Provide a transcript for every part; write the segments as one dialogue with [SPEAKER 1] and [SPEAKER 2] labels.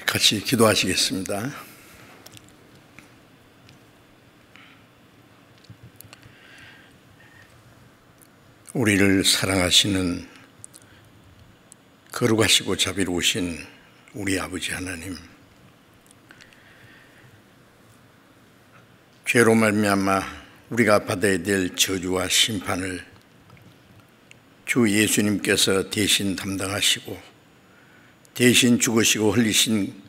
[SPEAKER 1] 같이 기도하시겠습니다. 우리를 사랑하시는 거룩하시고 자비로우신 우리 아버지 하나님, 죄로 말미암아 우리가 받아야 될 저주와 심판을 주 예수님께서 대신 담당하시고 대신 죽으시고 흘리신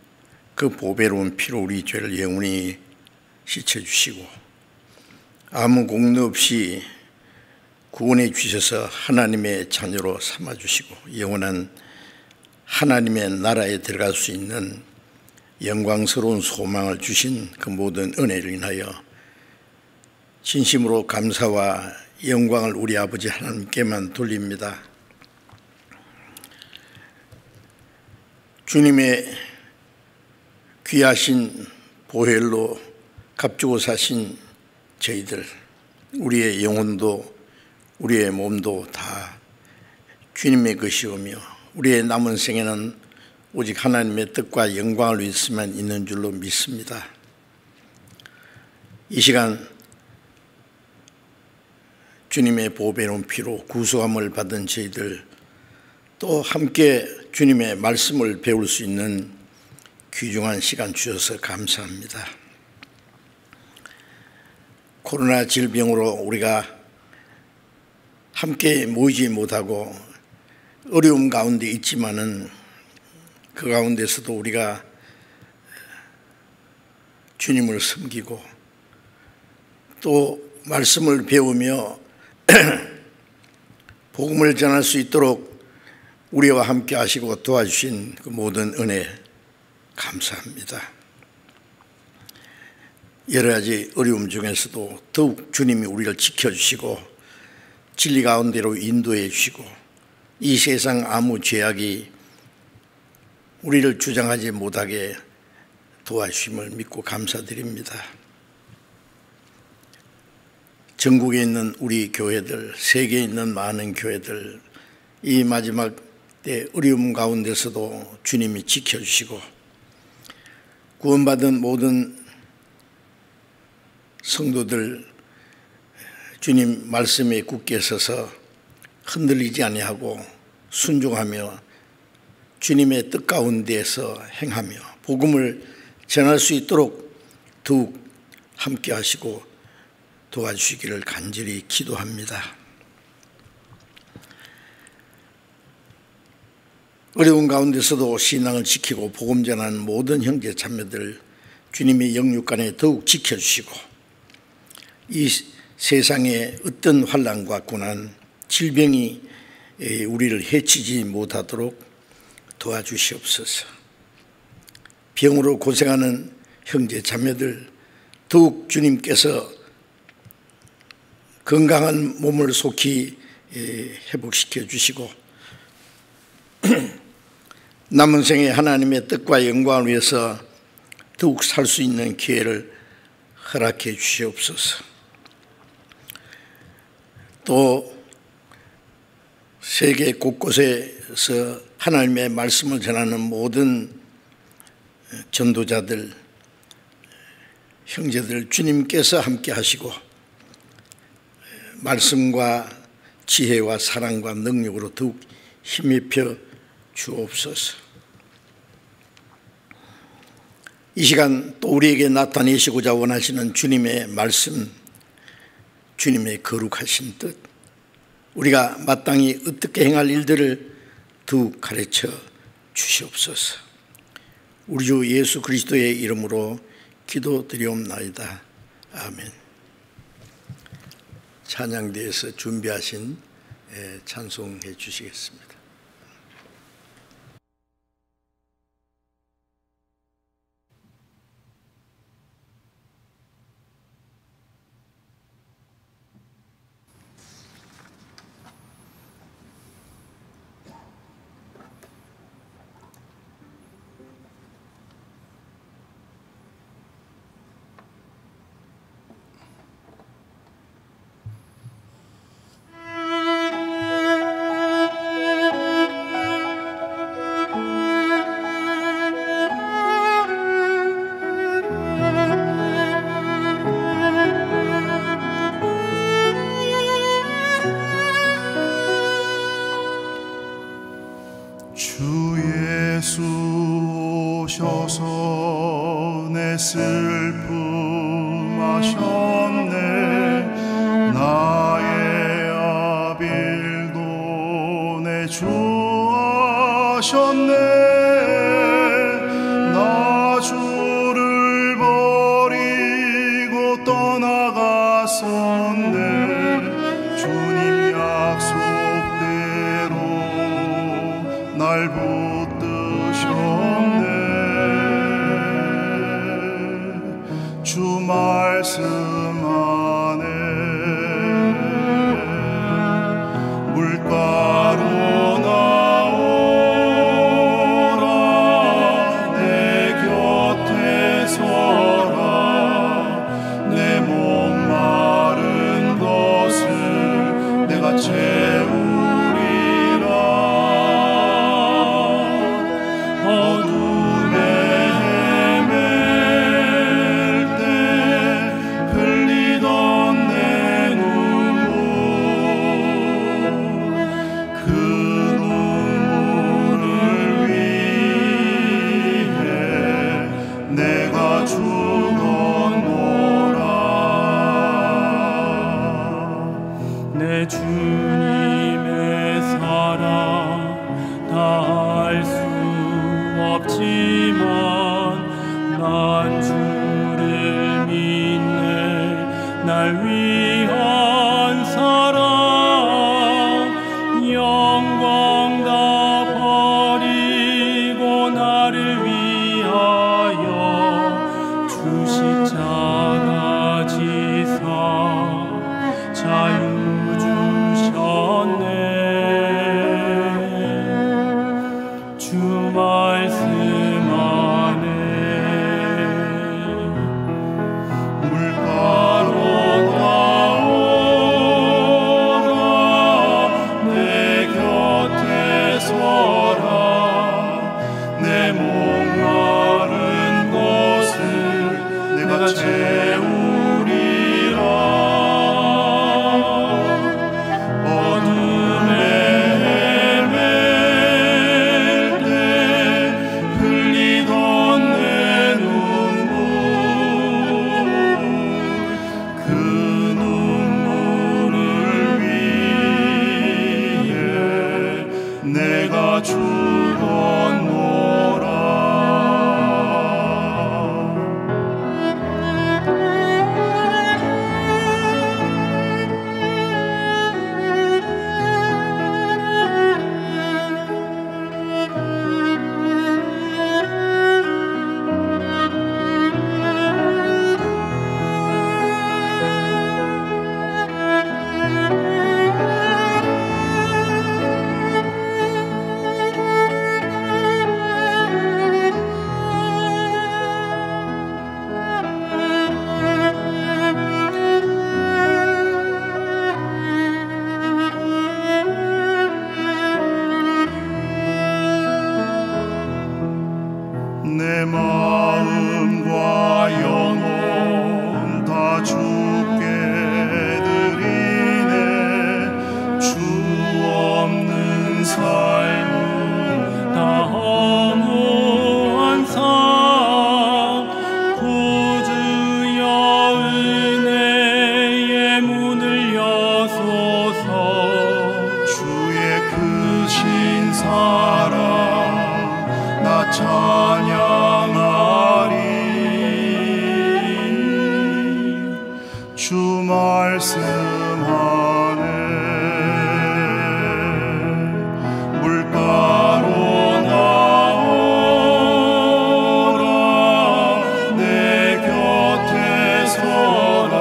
[SPEAKER 1] 그 보배로운 피로 우리 죄를 영원히 씻어주시고 아무 공로 없이 구원해 주셔서 하나님의 자녀로 삼아주시고 영원한 하나님의 나라에 들어갈 수 있는 영광스러운 소망을 주신 그 모든 은혜를 인하여 진심으로 감사와 영광을 우리 아버지 하나님께만 돌립니다. 주님의 귀하신 보혈로 값주고 사신 저희들, 우리의 영혼도 우리의 몸도 다 주님의 것이오며 우리의 남은 생에는 오직 하나님의 뜻과 영광을 위해서만 있는 줄로 믿습니다. 이 시간 주님의 보배로운 피로 구속함을 받은 저희들, 또 함께 주님의 말씀을 배울 수 있는 귀중한 시간 주셔서 감사합니다. 코로나 질병으로 우리가 함께 모이지 못하고 어려움 가운데 있지만은 그 가운데서도 우리가 주님을 섬기고 또 말씀을 배우며 복음을 전할 수 있도록 우리와 함께 하시고 도와주신 그 모든 은혜 감사합니다. 여러 가지 어려움 중에서도 더욱 주님이 우리를 지켜주시고 진리 가운데로 인도해 주시고 이 세상 아무 죄악이 우리를 주장하지 못하게 도와주심을 믿고 감사드립니다. 전국에 있는 우리 교회들, 세계에 있는 많은 교회들, 이 마지막 때 어려움 가운데서도 주님이 지켜주시고 구원받은 모든 성도들 주님 말씀에 굳게 서서 흔들리지 아니하고 순종하며 주님의 뜻 가운데에서 행하며 복음을 전할 수 있도록 더욱 함께 하시고 도와주시기를 간절히 기도합니다. 어려운 가운데서도 신앙을 지키고 복음 전하는 모든 형제 자매들 주님의 영육간에 더욱 지켜주시고 이 세상의 어떤 환난과 고난, 질병이 우리를 해치지 못하도록 도와주시옵소서. 병으로 고생하는 형제 자매들 더욱 주님께서 건강한 몸을 속히 회복시켜 주시고 남은 생에 하나님의 뜻과 영광을 위해서 더욱 살 수 있는 기회를 허락해 주시옵소서. 또 세계 곳곳에서 하나님의 말씀을 전하는 모든 전도자들, 형제들 주님께서 함께 하시고 말씀과 지혜와 사랑과 능력으로 더욱 힘입혀 주옵소서. 이 시간 또 우리에게 나타내시고자 원하시는 주님의 말씀, 주님의 거룩하신 뜻, 우리가 마땅히 어떻게 행할 일들을 더욱 가르쳐 주시옵소서. 우리 주 예수 그리스도의 이름으로 기도드리옵나이다. 아멘. 찬양대에서 준비하신 찬송해 주시겠습니다.
[SPEAKER 2] 슬픔 하셨네. 나의 아빌도 내 주 하셨네. 나 주를 버리고 떠나갔었네. 주님 약속대로 날 붙드셨네. 주 말씀 안에 물가로 나오라. 내 곁에 서라. 내 목마른 것을 내가 채우리라. 어둠에
[SPEAKER 3] 내 주님의 사랑 다 알 수 없지만 난 주를 믿네. 날 위한 사랑 영광 다 버리고 나를 위하여 주 십자가 지사 자유 주 말씀 안에
[SPEAKER 2] 물가로 나오라. 내 곁에 서라. 내 목마른 것을 내가 채우리라. 어둠에 내가 죽었노라. 내 마음과 영혼 다 주께 드리네. 주 없는 삶은
[SPEAKER 3] 다 허무한 삶. 구주여 은혜의 문을 여소서.
[SPEAKER 2] 주의 크신 사랑 나 찬양하리. 주 말씀 안에 물가로 나오라. 내 곁에 서라.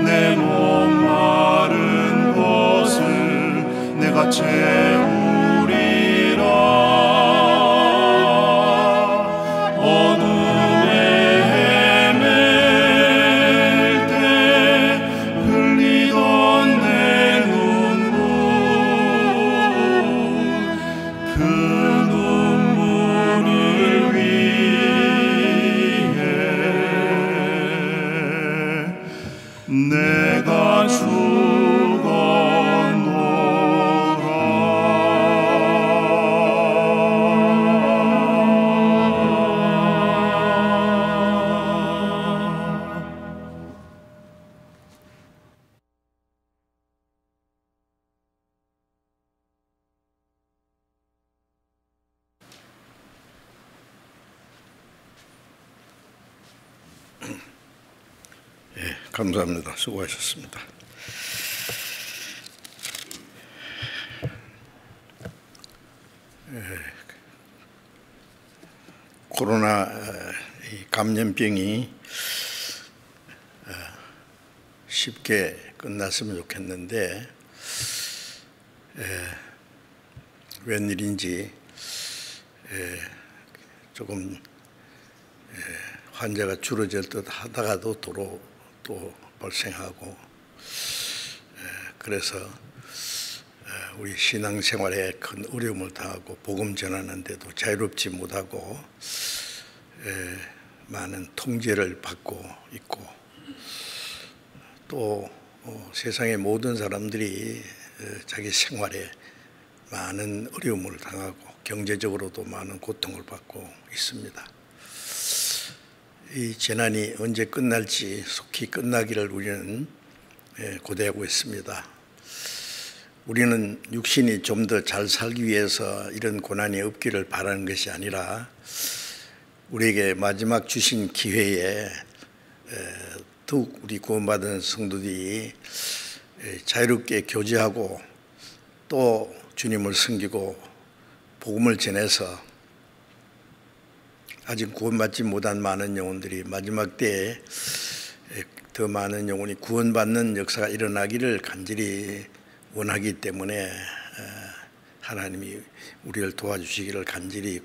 [SPEAKER 2] 내 목마른 것을 내가 채우리라. 어둠에 헤맬 때
[SPEAKER 1] 감사합니다. 수고하셨습니다. 코로나 감염병이 쉽게 끝났으면 좋겠는데 웬일인지 조금 환자가 줄어질 듯 하다가도 또 발생하고, 그래서 우리 신앙생활에 큰 어려움을 당하고 복음 전하는 데도 자유롭지 못하고 많은 통제를 받고 있고, 또 세상의 모든 사람들이 자기 생활에 많은 어려움을 당하고 경제적으로도 많은 고통을 받고 있습니다. 이 재난이 언제 끝날지 속히 끝나기를 우리는 고대하고 있습니다. 우리는 육신이 좀 더 잘 살기 위해서 이런 고난이 없기를 바라는 것이 아니라 우리에게 마지막 주신 기회에 더욱 우리 구원받은 성도들이 자유롭게 교제하고 또 주님을 섬기고 복음을 전해서 아직 구원받지 못한 많은 영혼들이 마지막 때에 더 많은 영혼이 구원받는 역사가 일어나기를 간절히 원하기 때문에 하나님이 우리를 도와주시기를 간절히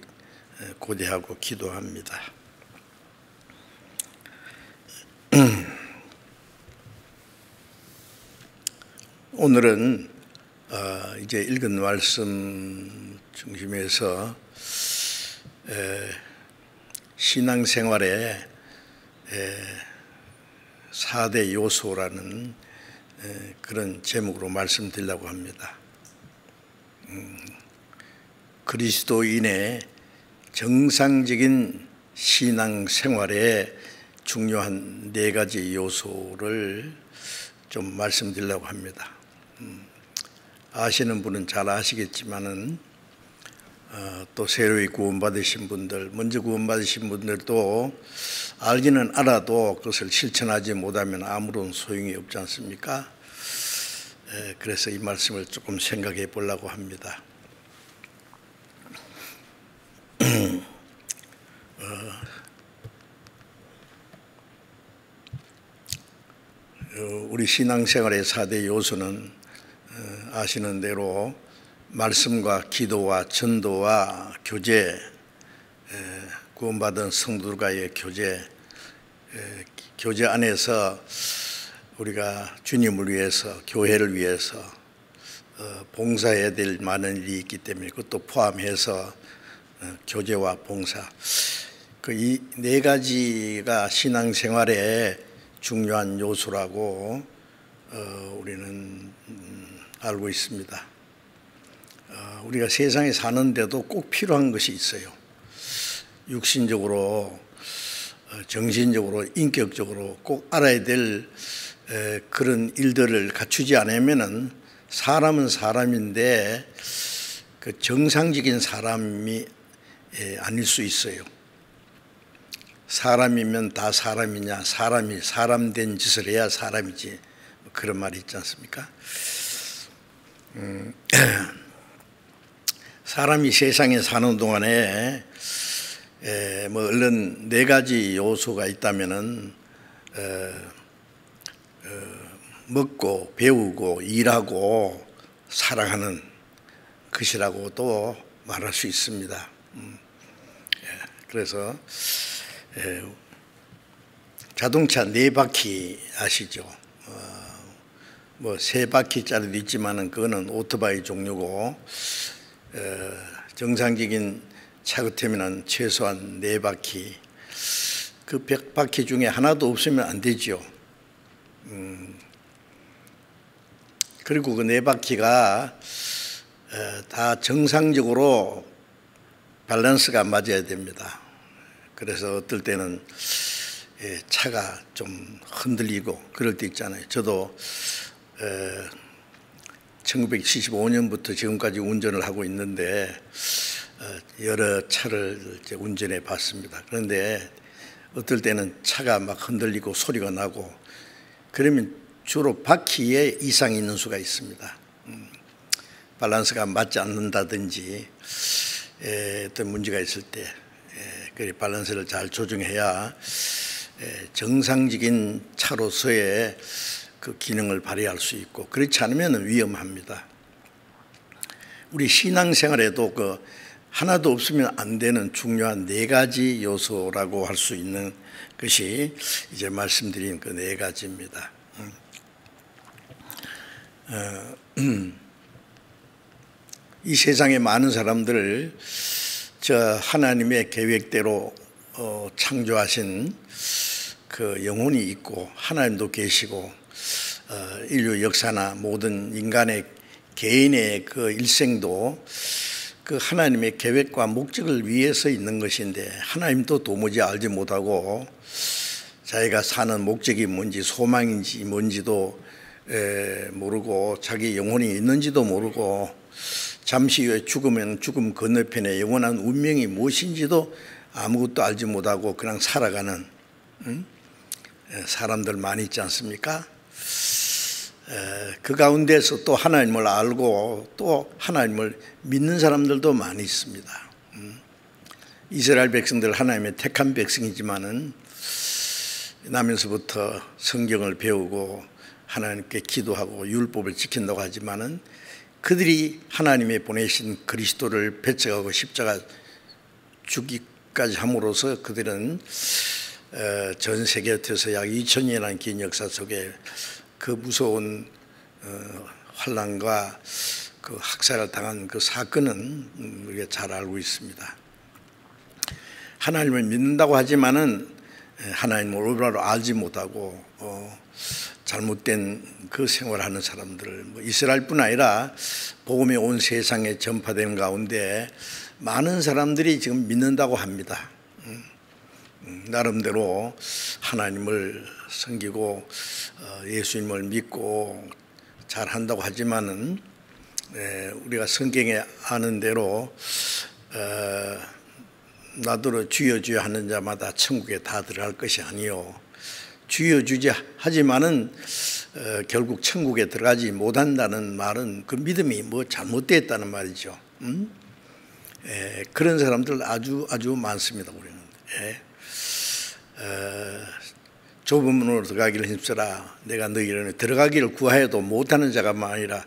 [SPEAKER 1] 고대하고 기도합니다. 오늘은 이제 읽은 말씀 중심에서 신앙생활의 4대 요소라는 그런 제목으로 말씀드리려고 합니다. 그리스도인의 정상적인 신앙생활의 중요한 4가지 요소를 좀 말씀드리려고 합니다. 아시는 분은 잘 아시겠지만은 또 새로이 구원받으신 분들, 먼저 구원받으신 분들도 알기는 알아도 그것을 실천하지 못하면 아무런 소용이 없지 않습니까? 그래서 이 말씀을 조금 생각해 보려고 합니다. 우리 신앙생활의 4대 요소는 아시는 대로 말씀과 기도와 전도와 교제, 구원받은 성도들과의 교제 안에서 우리가 주님을 위해서, 교회를 위해서 봉사해야 될 많은 일이 있기 때문에 그것도 포함해서 교제와 봉사, 그 이 4가지가 신앙생활의 중요한 요소라고 우리는 알고 있습니다. 우리가 세상에 사는데도 꼭 필요한 것이 있어요. 육신적으로, 정신적으로, 인격적으로 꼭 알아야 될 그런 일들을 갖추지 않으면은 사람은 사람인데 그 정상적인 사람이 아닐 수 있어요. 사람이면 다 사람이냐, 사람이 사람된 짓을 해야 사람이지, 그런 말이 있지 않습니까? 사람이 세상에 사는 동안에 얼른 4가지 요소가 있다면은 먹고 배우고 일하고 살아가는 것이라고도 말할 수 있습니다. 그래서 자동차 4바퀴 아시죠? 3바퀴짜리도 있지만은 그거는 오토바이 종류고, 정상적인 차 같으면 최소한 4바퀴, 그 100바퀴 중에 하나도 없으면 안 되죠. 그리고 그 4바퀴가 다 정상적으로 밸런스가 맞아야 됩니다. 그래서 어떨 때는 차가 좀 흔들리고 그럴 때 있잖아요. 저도 1975년부터 지금까지 운전을 하고 있는데 여러 차를 이제 운전해 봤습니다. 그런데 어떨 때는 차가 막 흔들리고 소리가 나고 그러면 주로 바퀴에 이상이 있는 수가 있습니다. 밸런스가 맞지 않는다든지 어떤 문제가 있을 때 그 밸런스를 잘 조정해야 정상적인 차로서의 그 기능을 발휘할 수 있고, 그렇지 않으면 위험합니다. 우리 신앙생활에도 그 하나도 없으면 안 되는 중요한 4가지 요소라고 할 수 있는 것이 이제 말씀드린 그 4가지입니다. 이 세상에 많은 사람들을 저 하나님의 계획대로 창조하신 그 영혼이 있고 하나님도 계시고 인류 역사나 모든 인간의 개인의 그 일생도 그 하나님의 계획과 목적을 위해서 있는 것인데, 하나님도 도무지 알지 못하고 자기가 사는 목적이 뭔지 소망인지 뭔지도 모르고 자기 영혼이 있는지도 모르고 잠시 후에 죽으면 죽음 건너편에 영원한 운명이 무엇인지도 아무것도 알지 못하고 그냥 살아가는 사람들 많이 있지 않습니까? 그 가운데서 또 하나님을 알고 또 하나님을 믿는 사람들도 많이 있습니다. 이스라엘 백성들 하나님의 택한 백성이지만은 나면서부터 성경을 배우고 하나님께 기도하고 율법을 지킨다고 하지만은 그들이 하나님의 보내신 그리스도를 배척하고 십자가 죽기까지 함으로써 그들은 전 세계에서 약 2000년이라는 긴 역사 속에 그 무서운 환난과 그 학살을 당한 그 사건은 우리가 잘 알고 있습니다. 하나님을 믿는다고 하지만은 하나님을 올바로 알지 못하고 잘못된 그 생활하는 사람들, 이스라엘뿐 아니라 복음이 온 세상에 전파되는 가운데 많은 사람들이 지금 믿는다고 합니다. 나름대로 하나님을 섬기고 예수님을 믿고 잘한다고 하지만은 우리가 성경에 아는 대로 나더러 주여 주여 하는 자마다 천국에 다 들어갈 것이 아니요, 주여 주여 하지만은 결국 천국에 들어가지 못한다는 말은 그 믿음이 뭐 잘못됐다는 말이죠. 그런 사람들 아주 많습니다. 우리는 좁은 문으로 들어가기를 힘써라. 내가 너희를 들어가기를 구하여도 못하는 자가 아니라,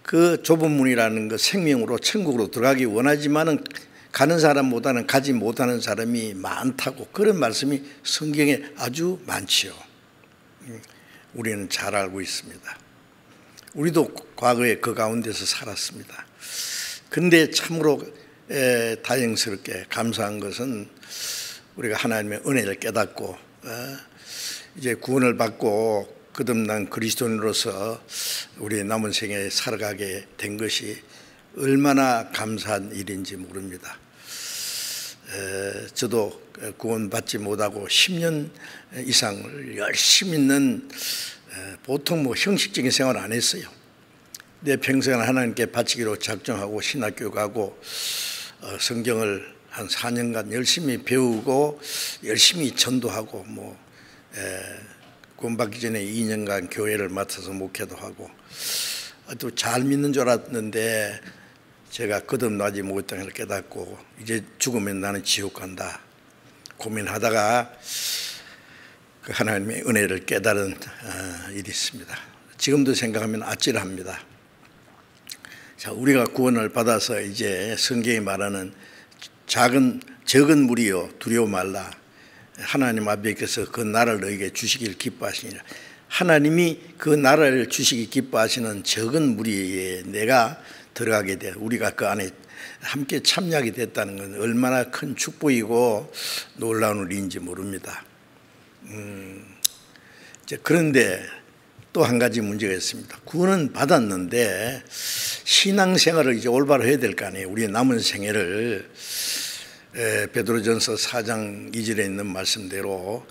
[SPEAKER 1] 그 좁은 문이라는 그 생명으로 천국으로 들어가기 원하지만은 가는 사람보다는 가지 못하는 사람이 많다고, 그런 말씀이 성경에 아주 많지요. 우리는 잘 알고 있습니다. 우리도 과거에 그 가운데서 살았습니다. 근데 참으로 다행스럽게 감사한 것은 우리가 하나님의 은혜를 깨닫고 이제 구원을 받고 거듭난 그리스도인으로서 우리의 남은 생에 살아가게 된 것이 얼마나 감사한 일인지 모릅니다. 저도 구원받지 못하고 10년 이상을 열심히 있는 보통 뭐 형식적인 생활 안 했어요. 내 평생을 하나님께 바치기로 작정하고 신학교 가고 성경을 한 4년간 열심히 배우고 열심히 전도하고 구원받기 전에 2년간 교회를 맡아서 목회도 하고 또 잘 믿는 줄 알았는데 제가 거듭나지 못했다는 걸 깨닫고 이제 죽으면 나는 지옥 간다 고민하다가 그 하나님의 은혜를 깨달은 일이 있습니다. 지금도 생각하면 아찔합니다. 자, 우리가 구원을 받아서 이제 성경이 말하는 적은 무리여 두려워 말라. 하나님 앞에서 그 나라를 너에게 주시길 기뻐하시니라. 하나님이 그 나라를 주시기 기뻐하시는 적은 무리에 내가 들어가게 돼 우리가 그 안에 함께 참여하게 됐다는 건 얼마나 큰 축복이고 놀라운 일인지 모릅니다. 그런데 또 한 가지 문제가 있습니다. 구원은 받았는데 신앙생활을 이제 올바로 해야 될 거 아니에요. 우리의 남은 생애를 베드로전서 4장 2절에 있는 말씀대로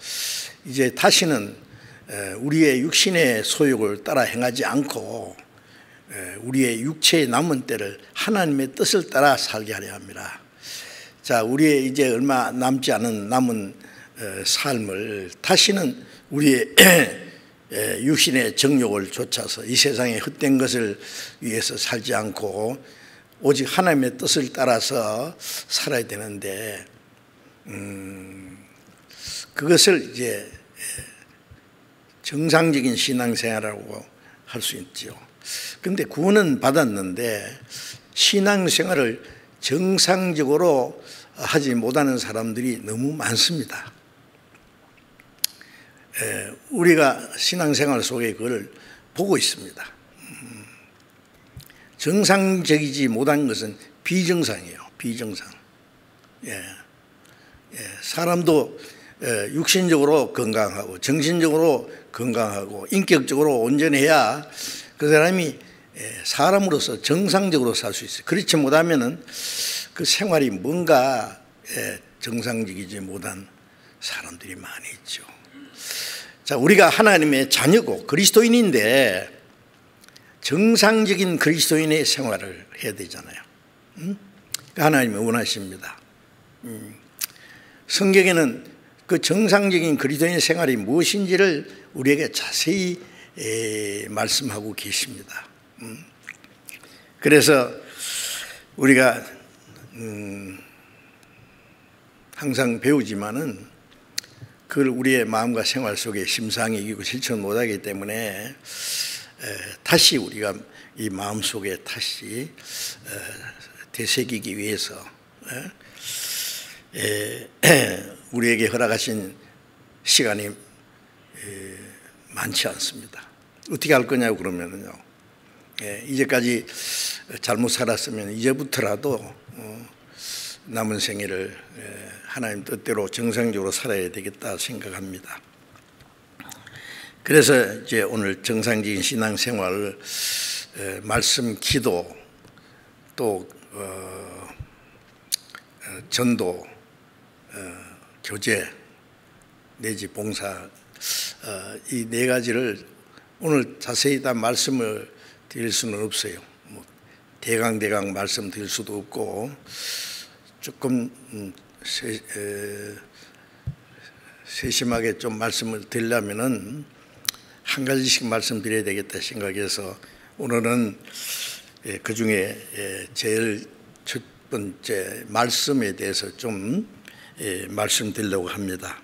[SPEAKER 1] 이제 다시는 우리의 육신의 소욕을 따라 행하지 않고 우리의 육체의 남은 때를 하나님의 뜻을 따라 살게 하려 합니다. 자, 우리의 이제 얼마 남지 않은 남은 삶을 다시는 우리의 육신의 정욕을 좇아서 이 세상의 헛된 것을 위해서 살지 않고 오직 하나님의 뜻을 따라서 살아야 되는데 그것을 이제 정상적인 신앙생활이라고 할 수 있죠. 그런데 구원은 받았는데 신앙생활을 정상적으로 하지 못하는 사람들이 너무 많습니다. 우리가 신앙생활 속에 그걸 보고 있습니다. 정상적이지 못한 것은 비정상이에요. 비정상. 사람도 육신적으로 건강하고 정신적으로 건강하고 인격적으로 온전해야 그 사람이 사람으로서 정상적으로 살 수 있어요. 그렇지 못하면은 그 생활이 뭔가 정상적이지 못한 사람들이 많이 있죠. 자, 우리가 하나님의 자녀고 그리스도인인데 정상적인 그리스도인의 생활을 해야 되잖아요. 하나님이 원하십니다. 성경에는 그 정상적인 그리스도인의 생활이 무엇인지를 우리에게 자세히 말씀하고 계십니다. 그래서 우리가 항상 배우지만은 그걸 우리의 마음과 생활 속에 심상히 이기고 실천 못하기 때문에 다시 우리가 이 마음 속에 다시 되새기기 위해서 우리에게 허락하신 시간이 많지 않습니다. 어떻게 할 거냐고 그러면은요, 이제까지 잘못 살았으면 이제부터라도 남은 생애를 하나님 뜻대로 정상적으로 살아야 되겠다 생각합니다. 그래서 이제 오늘 정상적인 신앙생활, 말씀, 기도, 또 전도, 교제 내지 봉사, 이 네 가지를 오늘 자세히 다 말씀을 드릴 수는 없어요. 뭐 대강 말씀드릴 수도 없고 조금 세심하게 좀 말씀을 드리려면은 한 가지씩 말씀드려야 되겠다 생각해서 오늘은 그 중에 제일 첫 번째 말씀에 대해서 좀 말씀드리려고 합니다.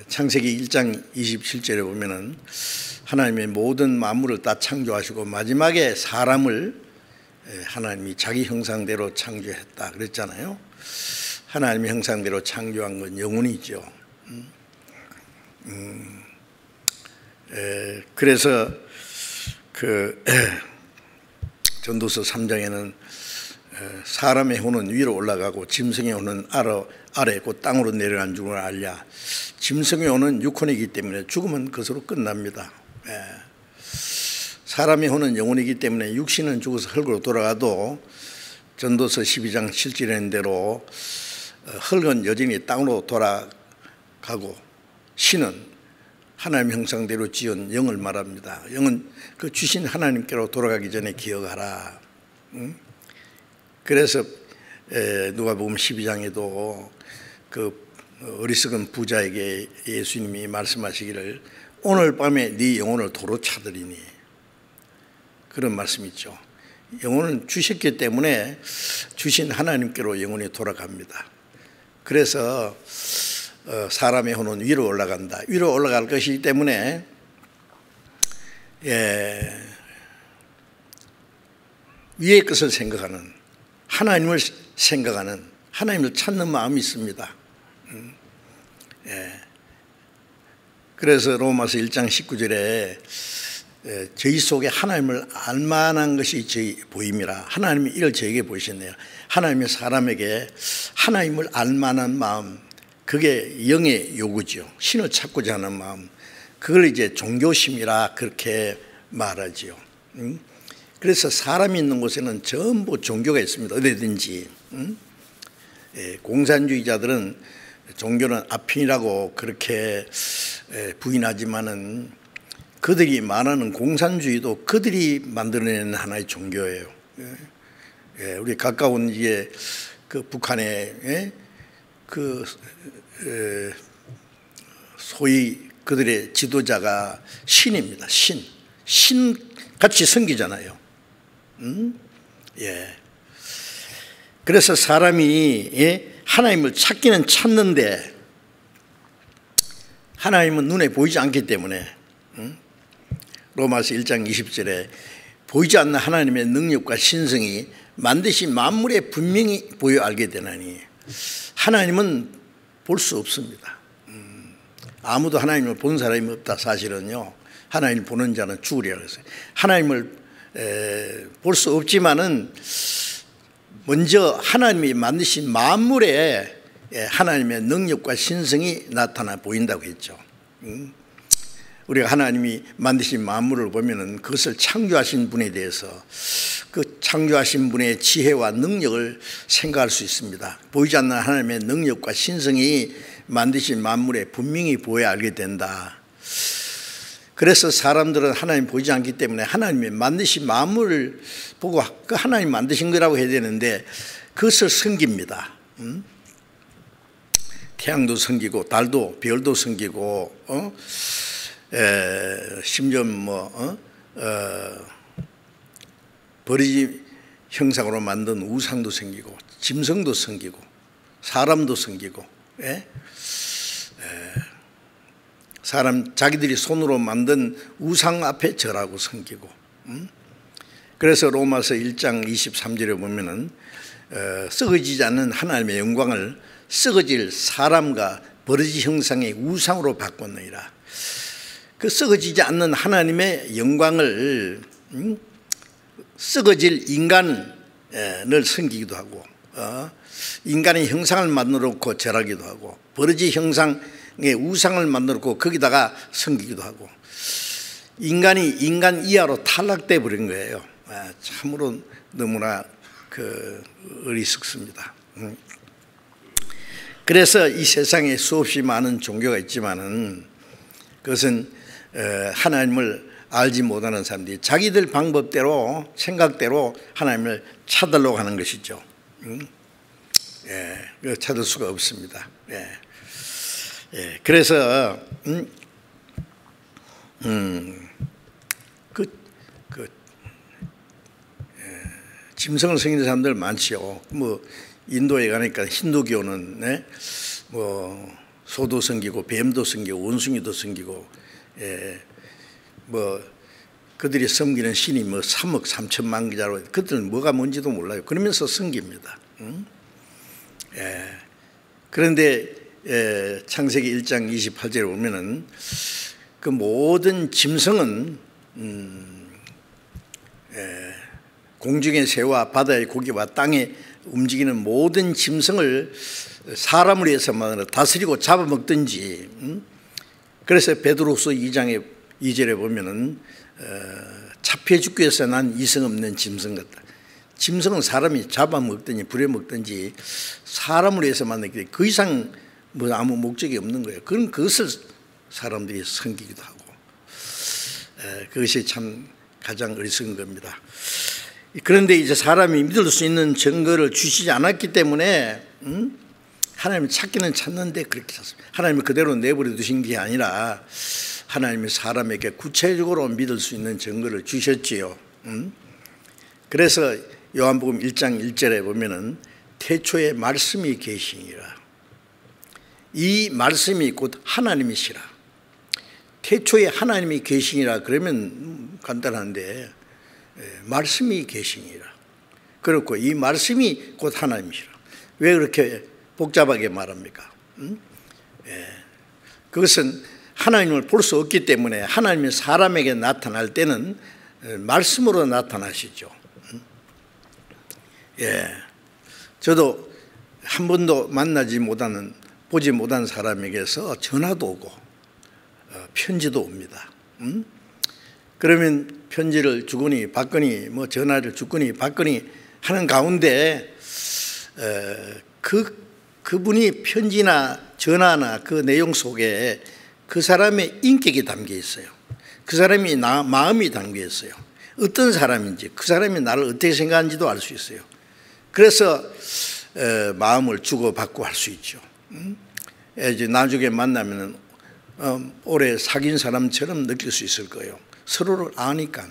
[SPEAKER 1] 창세기 1장 27절에 보면은 하나님의 모든 만물을 다 창조하시고 마지막에 사람을 하나님이 자기 형상대로 창조했다 그랬잖아요. 하나님의 형상대로 창조한 건 영혼이죠. 그래서 그 전도서 3장에는 사람의 혼은 위로 올라가고 짐승의 혼은 아래 곧 땅으로 내려간 줄을 알랴. 짐승의 혼은 육혼이기 때문에 죽으면 그것으로 끝납니다. 사람의 혼은 영혼이기 때문에 육신은 죽어서 흙으로 돌아가도 전도서 12장 7절에 있는 대로 흙은 여전히 땅으로 돌아가고 신은 하나님 형상대로 지은 영을 말합니다. 영은 그 주신 하나님께로 돌아가기 전에 기억하라. 그래서 누가복음 12장에도 그 어리석은 부자에게 예수님이 말씀하시기를 오늘 밤에 네 영혼을 도로 차들이니, 그런 말씀이 있죠. 영혼은 주셨기 때문에 주신 하나님께로 영혼이 돌아갑니다. 그래서 사람의 혼은 위로 올라간다. 위로 올라갈 것이기 때문에 위의 것을 생각하는, 하나님을 생각하는, 하나님을 찾는 마음이 있습니다. 그래서 로마서 1장 19절에 저희 속에 하나님을 알만한 것이 저희 보임이라. 하나님이 이를 저에게 보이셨네요. 하나님이 사람에게 하나님을 알만한 마음, 그게 영의 요구죠. 신을 찾고자 하는 마음, 그걸 이제 종교심이라 그렇게 말하지요. 그래서 사람이 있는 곳에는 전부 종교가 있습니다. 어디든지. 공산주의자들은 종교는 아핀이라고 그렇게 부인하지만은 그들이 말하는 공산주의도 그들이 만들어내는 하나의 종교예요. 우리 가까운 이게 그 북한의 소위 그들의 지도자가 신입니다. 신같이 섬기잖아요. 예. 그래서 사람이 하나님을 찾기는 찾는데 하나님은 눈에 보이지 않기 때문에 로마서 1장 20절에 보이지 않는 하나님의 능력과 신성이 만드신 만물에 분명히 보여 알게 되나니 하나님은 볼 수 없습니다. 아무도 하나님을 본 사람이 없다. 사실은요. 하나님 보는 자는 죽으리라 그랬어요. 하나님을 볼 수 없지만은 먼저 하나님이 만드신 만물에 하나님의 능력과 신성이 나타나 보인다고 했죠. 우리가 하나님이 만드신 만물을 보면은 그것을 창조하신 분에 대해서 그 창조하신 분의 지혜와 능력을 생각할 수 있습니다. 보이지 않는 하나님의 능력과 신성이 만드신 만물에 분명히 보여 알게 된다. 그래서 사람들은 하나님 보이지 않기 때문에 하나님이 만드신 만물을 보고 그 하나님 만드신 거라고 해야 되는데 그것을 섬깁니다. 태양도 섬기고 달도 별도 섬기고 심지어 버리지 형상으로 만든 우상도 섬기고 짐승도 섬기고 사람도 섬기고 사람 자기들이 손으로 만든 우상 앞에 절하고 섬기고 그래서 로마서 1장 23절에 보면은 썩어지지 않는 하나님의 영광을 썩어질 사람과 버러지 형상의 우상으로 바꿨느니라. 그 썩어지지 않는 하나님의 영광을 썩어질 인간을 섬기기도 하고 인간의 형상을 만들어 놓고 절하기도 하고 버러지 형상의 우상을 만들어 놓고 거기다가 섬기기도 하고 인간이 인간 이하로 탈락돼 버린 거예요. 참으로 너무나 어리석습니다. 그래서 이 세상에 수없이 많은 종교가 있지만은 그것은 하나님을 알지 못하는 사람들이 자기들 방법대로 생각대로 하나님을 찾으려고 하는 것이죠. 찾을 수가 없습니다. 그래서 짐승을 섬기는 사람들 많지요. 인도에 가니까 힌두교는 소도 섬기고 뱀도 섬기고 원숭이도 섬기고 그들이 섬기는 신이 3억 3천만 개자로 그들은 뭐가 뭔지도 몰라요. 그러면서 섬깁니다. 그런데 창세기 1장 28절에 보면은 그 모든 짐승은 공중의 새와 바다의 고기와 땅에 움직이는 모든 짐승을 사람을 위해서만 다스리고 잡아먹든지 그래서 베드로후서 2장의 2절에 보면은 잡혀 죽기 위해서 난 이성 없는 짐승 같다. 짐승은 사람이 잡아먹든지 부려먹든지 사람을 위해서 만들기 때문에 그 이상 아무 목적이 없는 거예요. 그럼 그것을 사람들이 섬기기도 하고 그것이 참 가장 어리석은 겁니다. 그런데 이제 사람이 믿을 수 있는 증거를 주시지 않았기 때문에 하나님을 찾기는 찾는데 그렇게 찾습니다. 하나님을 그대로 내버려 두신 게 아니라 하나님이 사람에게 구체적으로 믿을 수 있는 증거를 주셨지요. 그래서 요한복음 1장 1절에 보면은 태초에 말씀이 계시니라. 이 말씀이 곧 하나님이시라. 태초에 하나님이 계시니라 그러면 간단한데 말씀이 계시니라. 그렇고 이 말씀이 곧 하나님이시라. 왜 그렇게 복잡하게 말합니까? 그것은 하나님을 볼 수 없기 때문에 하나님이 사람에게 나타날 때는 말씀으로 나타나시죠. 저도 한 번도 만나지 못하는 보지 못한 사람에게서 전화도 오고 편지도 옵니다. 그러면 편지를 주거니 받거니 전화를 주거니 받거니 하는 가운데 그분이 편지나 전화나 그 내용 속에 그 사람의 인격이 담겨 있어요. 그 사람이 마음이 담겨 있어요. 어떤 사람인지 그 사람이 나를 어떻게 생각하는지도 알 수 있어요. 그래서 마음을 주고받고 할 수 있죠. 이제 나중에 만나면 오래 사귄 사람처럼 느낄 수 있을 거예요. 서로를 아니까.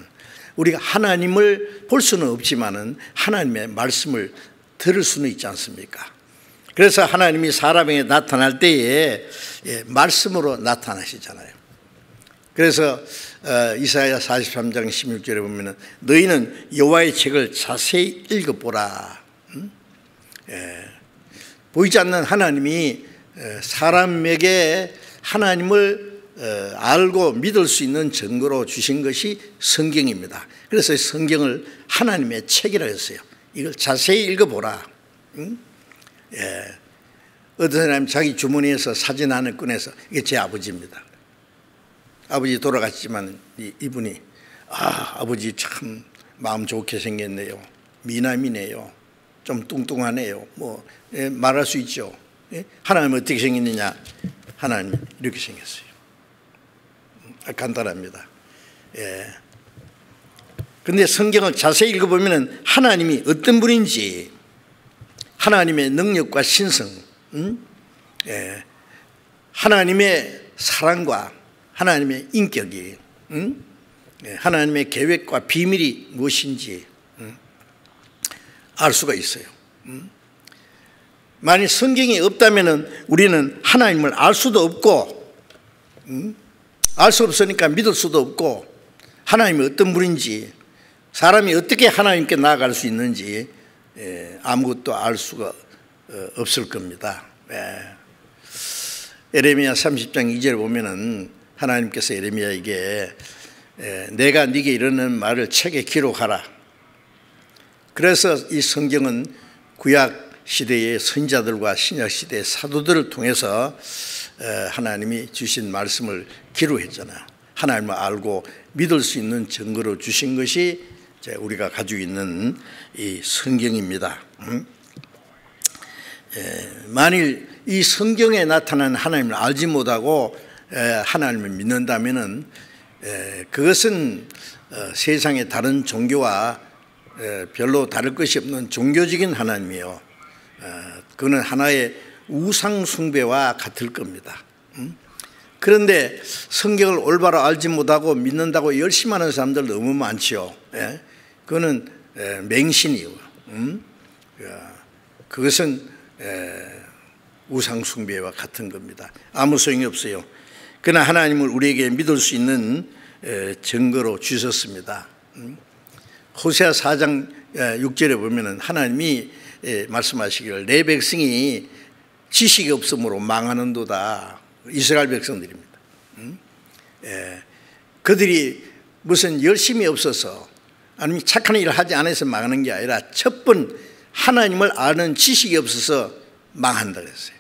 [SPEAKER 1] 우리가 하나님을 볼 수는 없지만은 하나님의 말씀을 들을 수는 있지 않습니까? 그래서 하나님이 사람에게 나타날 때에 말씀으로 나타나시잖아요. 그래서 이사야 43장 16절에 보면은 너희는 여호와의 책을 자세히 읽어보라. 보이지 않는 하나님이 사람에게 하나님을 알고 믿을 수 있는 증거로 주신 것이 성경입니다. 그래서 성경을 하나님의 책이라고 했어요. 이걸 자세히 읽어보라. 어떤 사람이 자기 주머니에서 사진 하나 꺼내서 이게 제 아버지입니다. 아버지 돌아가셨지만 이분이 아버지 참 마음 좋게 생겼네요. 미남이네요. 좀 뚱뚱하네요. 말할 수 있죠. 하나님은 어떻게 생겼느냐? 하나님 이렇게 생겼어요. 간단합니다. 그런데 성경을 자세히 읽어보면 하나님이 어떤 분인지, 하나님의 능력과 신성, 하나님의 사랑과 하나님의 인격이, 하나님의 계획과 비밀이 무엇인지 알 수가 있어요. 만약 성경이 없다면 우리는 하나님을 알 수도 없고, 알 수 없으니까 믿을 수도 없고, 하나님이 어떤 분인지, 사람이 어떻게 하나님께 나아갈 수 있는지 아무것도 알 수가 없을 겁니다. 예레미야 30장 2절에 보면은 하나님께서 예레미야에게 내가 네게 이르는 말을 책에 기록하라. 그래서 이 성경은 구약 시대의 선지자들과 신약 시대의 사도들을 통해서 하나님이 주신 말씀을 기록했잖아요. 하나님을 알고 믿을 수 있는 증거로 주신 것이 우리가 가지고 있는 이 성경입니다. 만일 이 성경에 나타난 하나님을 알지 못하고 하나님을 믿는다면은 그것은 세상의 다른 종교와 별로 다를 것이 없는 종교적인 하나님이에요. 그거는 하나의 우상 숭배와 같을 겁니다. 그런데 성경을 올바로 알지 못하고 믿는다고 열심히 하는 사람들 너무 많죠. 그거는 맹신이에요. 그것은 우상 숭배와 같은 겁니다. 아무 소용이 없어요. 그러나 하나님을 우리에게 믿을 수 있는 증거로 주셨습니다. 호세아 4장 6절에 보면은 하나님이 말씀하시기를 내 백성이 지식이 없으므로 망하는도다. 이스라엘 백성들입니다. 그들이 무슨 열심이 없어서 아니면 착한 일을 하지 않아서 망하는 게 아니라 첫번 하나님을 아는 지식이 없어서 망한다 그랬어요.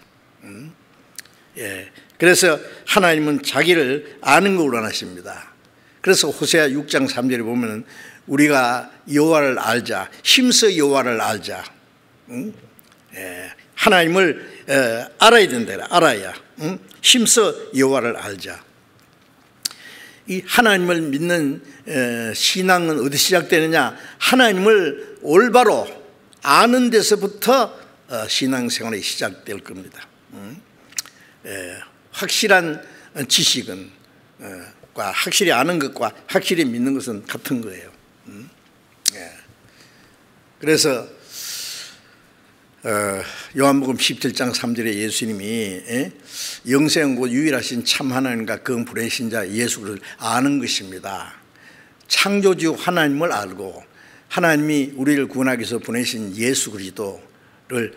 [SPEAKER 1] 그래서 하나님은 자기를 아는 걸 원하십니다. 그래서 호세아 6장 3절에 보면은 우리가 여호와를 알자, 힘써 여호와를 알자. 하나님을 알아야 된다. 알아야 힘써 여호와를 알자. 이 하나님을 믿는 신앙은 어디 시작되느냐? 하나님을 올바로 아는 데서부터 신앙생활이 시작될 겁니다. 확실한 지식은 확실히 아는 것과 확실히 믿는 것은 같은 거예요. 그래서 요한복음 17장 3절에 예수님이 영생하고 유일하신 참 하나님과 그 보내신 자 예수를 아는 것입니다. 창조주 하나님을 알고 하나님이 우리를 구원하기 위해서 보내신 예수 그리스도를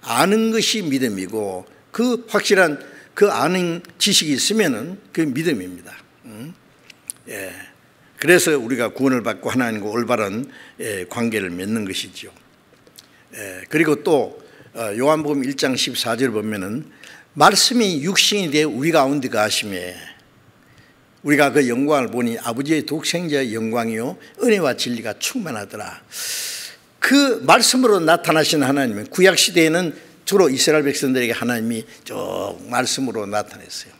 [SPEAKER 1] 아는 것이 믿음이고, 그 확실한 그 아는 지식이 있으면은 그 믿음입니다. 그래서 우리가 구원을 받고 하나님과 올바른 관계를 맺는 것이죠. 그리고 또 요한복음 1장 14절 보면은 말씀이 육신이 되어 우리 가운데 가심에 우리가 그 영광을 보니 아버지의 독생자의 영광이요 은혜와 진리가 충만하더라. 그 말씀으로 나타나신 하나님은 구약 시대에는 주로 이스라엘 백성들에게 하나님이 쭉 말씀으로 나타냈어요.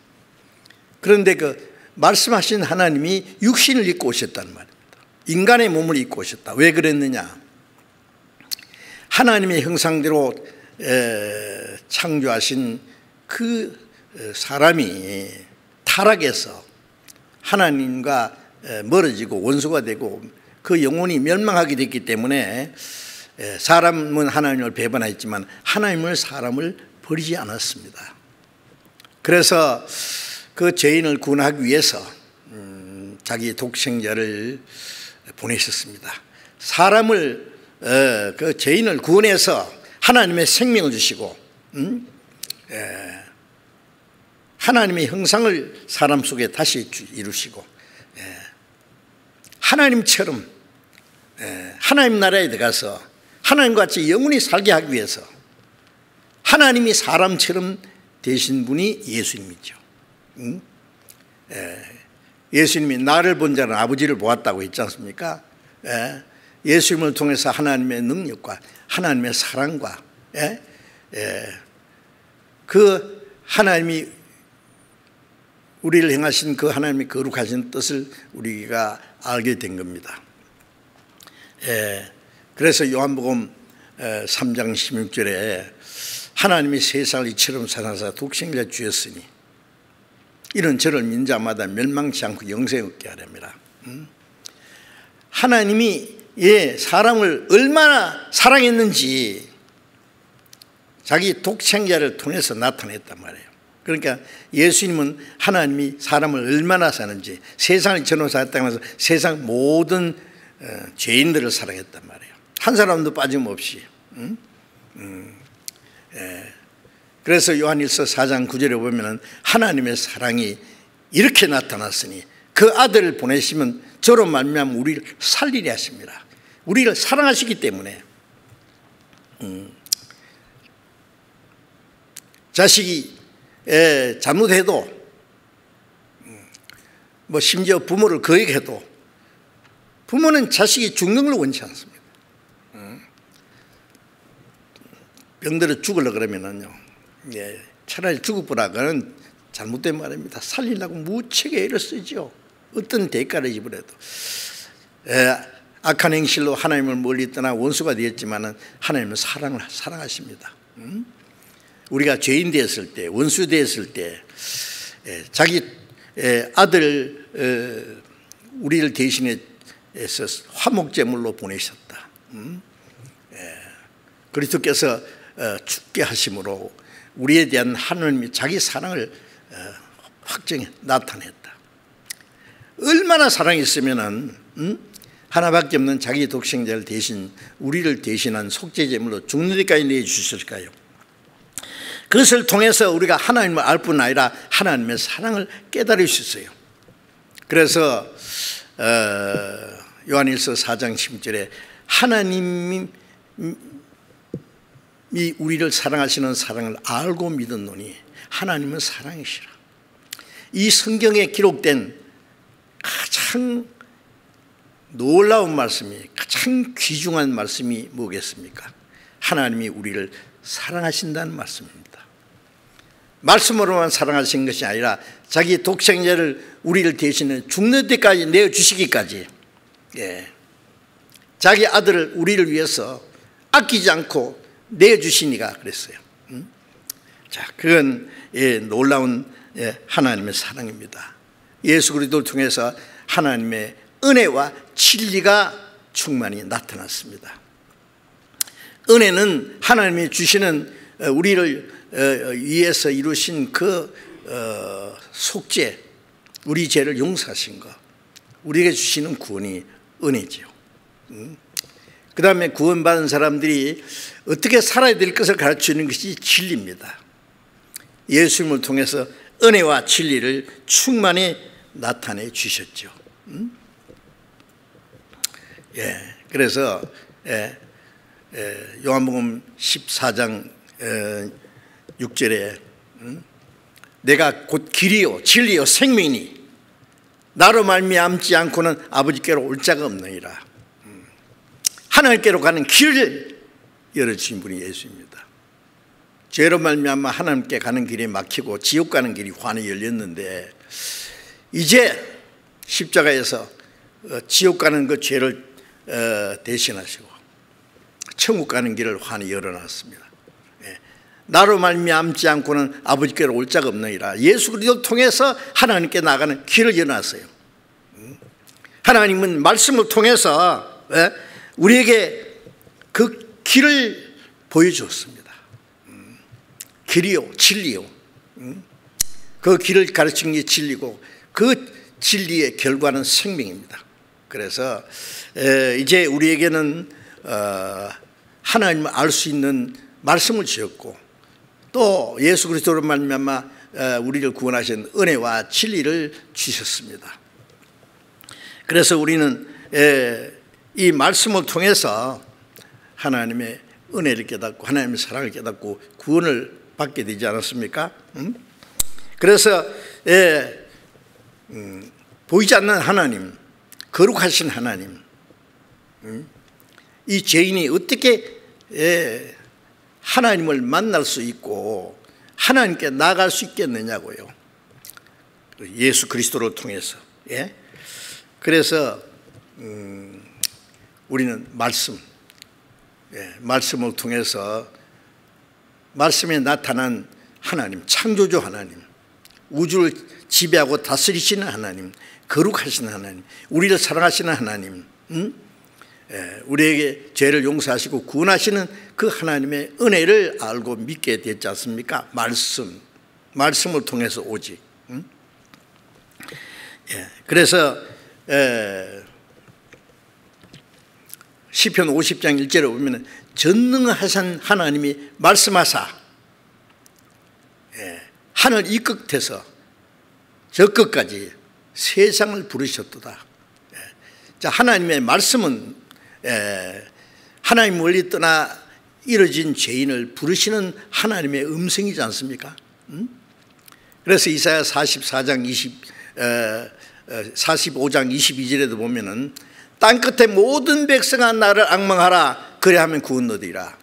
[SPEAKER 1] 그런데 그 말씀하신 하나님이 육신을 입고 오셨다는 말입니다. 인간의 몸을 입고 오셨다. 왜 그랬느냐? 하나님의 형상대로 창조하신 그 사람이 타락해서 하나님과 멀어지고 원수가 되고 그 영혼이 멸망하게 됐기 때문에 사람은 하나님을 배반했지만 하나님을 사람을 버리지 않았습니다. 그래서 그 죄인을 구원하기 위해서 자기 독생자를 보내셨습니다. 사람을 그 죄인을 구원해서 하나님의 생명을 주시고 하나님의 형상을 사람 속에 다시 이루시고 하나님처럼 하나님 나라에 들어가서 하나님과 같이 영원히 살게 하기 위해서 하나님이 사람처럼 되신 분이 예수님이죠. 예수님이 나를 본 자는 아버지를 보았다고 했지 않습니까? 예수님을 통해서 하나님의 능력과 하나님의 사랑과 그 하나님이 우리를 행하신 그 하나님의 거룩하신 뜻을 우리가 알게 된 겁니다. 그래서 요한복음 3장 16절에 하나님이 세상을 이처럼 사랑하사 독생자 주였으니 이런 저를 믿는 자마다 멸망치 않고 영생을 얻게 하렵니다. 하나님이 사람을 얼마나 사랑했는지 자기 독생자를 통해서 나타냈단 말이에요. 그러니까 예수님은 하나님이 사람을 얼마나 사는지 세상을 이처럼 사랑하면서 세상 모든 죄인들을 사랑했단 말이에요. 한 사람도 빠짐없이. 그래서 요한일서 4장 9절에 보면 하나님의 사랑이 이렇게 나타났으니 그 아들을 보내시면 저로 말미암아 우리를 살리려 하십니다. 우리를 사랑하시기 때문에 자식이 잘못해도 심지어 부모를 거역해도 부모는 자식이 죽는 걸 원치 않습니다. 병들어 죽으려고 그러면은요, 차라리 죽어보라. 그는 잘못된 말입니다. 살리려고 무책에 애를 쓰죠. 어떤 대가를 지불해도. 악한 행실로 하나님을 멀리 떠나 원수가 되었지만 하나님은 사랑하십니다. 우리가 죄인 되었을 때, 원수 되었을 때 자기 아들 우리를 대신해서 화목제물로 보내셨다. 그리스도께서 죽게 하심으로 우리에 대한 하나님이 자기 사랑을 확정해 나타냈다. 얼마나 사랑했으면은 하나밖에 없는 자기 독생자를 대신 우리를 대신한 속죄제물로 죽는 데까지 내주셨을까요? 그것을 통해서 우리가 하나님을 알 뿐 아니라 하나님의 사랑을 깨달을 수 있어요. 그래서 요한일서 4장 10절에 하나님이 우리를 사랑하시는 사랑을 알고 믿었노니 하나님은 사랑이시라. 이 성경에 기록된 가장 놀라운 말씀이, 가장 귀중한 말씀이 뭐겠습니까? 하나님이 우리를 사랑하신다는 말씀입니다. 말씀으로만 사랑하신 것이 아니라 자기 독생자를 우리를 대신해 죽는 데까지 내어주시기까지 자기 아들을 우리를 위해서 아끼지 않고 내어주시니까 그랬어요. 자, 그건 놀라운 하나님의 사랑입니다. 예수 그리스도를 통해서 하나님의 은혜와 진리가 충만히 나타났습니다. 은혜는 하나님이 주시는 우리를 위해서 이루신 그 속죄, 우리 죄를 용서하신 것, 우리에게 주시는 구원이 은혜죠. 그 다음에 구원받은 사람들이 어떻게 살아야 될 것을 가르치는 것이 진리입니다. 예수님을 통해서 은혜와 진리를 충만히 나타내 주셨죠. 그래서 요한복음 14장 6절에 내가 곧 길이요 진리요 생명이니 나로 말미암지 않고는 아버지께로 올 자가 없느니라. 하나님께로 가는 길을 열어주신 분이 예수입니다. 죄로 말미암아 하나님께 가는 길이 막히고 지옥 가는 길이 환히 열렸는데 이제 십자가에서 지옥 가는 그 죄를 대신하시고 천국 가는 길을 환히 열어놨습니다. 나로 말미암지 않고는 아버지께로 올 자가 없느니라. 예수 그리스도를 통해서 하나님께 나가는 길을 열어놨어요. 하나님은 말씀을 통해서 우리에게 그 길을 보여주었습니다. 길이요, 진리요. 그 길을 가르치는 게 진리고 그 진리의 결과는 생명입니다. 그래서 이제 우리에게는 하나님을 알 수 있는 말씀을 주었고 또 예수 그리스도로 말미암아 우리를 구원하신 은혜와 진리를 주셨습니다. 그래서 우리는 이 말씀을 통해서 하나님의 은혜를 깨닫고 하나님의 사랑을 깨닫고 구원을 받게 되지 않았습니까? 그래서 보이지 않는 하나님, 거룩하신 하나님, 이 죄인이 어떻게 하나님을 만날 수 있고 하나님께 나아갈 수 있겠느냐고요. 예수 그리스도를 통해서. 그래서 우리는 말씀을 통해서 말씀에 나타난 하나님, 창조주 하나님, 우주를 지배하고 다스리시는 하나님, 거룩하신 하나님, 우리를 사랑하시는 하나님, 우리에게 죄를 용서하시고 구원하시는 그 하나님의 은혜를 알고 믿게 됐지 않습니까? 말씀을 통해서 오직. 그래서 시편 50장 1절에 보면 전능하신 하나님이 말씀하사 하늘 이 끝에서 저 끝까지 세상을 부르셨도다. 자, 하나님의 말씀은 하나님 멀리 떠나 이뤄진 죄인을 부르시는 하나님의 음성이지 않습니까? 그래서 이사야 45장 22절에도 보면은 땅 끝에 모든 백성아 나를 앙망하라 그래하면 구원 얻으리라.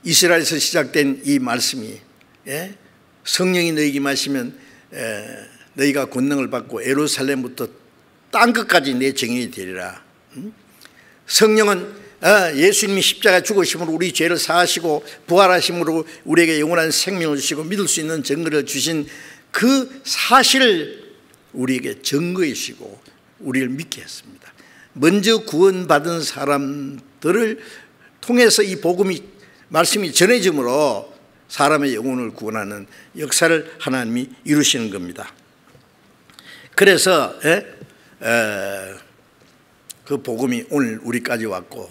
[SPEAKER 1] 이스라엘에서 시작된 이 말씀이 성령이 너희에게 임하시면 너희가 권능을 받고 예루살렘부터 땅 끝까지 내 정인이 되리라. 성령은 예수님이 십자가 죽으심으로 우리 죄를 사하시고 부활하심으로 우리에게 영원한 생명을 주시고 믿을 수 있는 증거를 주신 그 사실을 우리에게 증거해 주시고 우리를 믿게 했습니다. 먼저 구원받은 사람들을 통해서 이 말씀이 전해짐으로 사람의 영혼을 구원하는 역사를 하나님이 이루시는 겁니다. 그래서 그 복음이 오늘 우리까지 왔고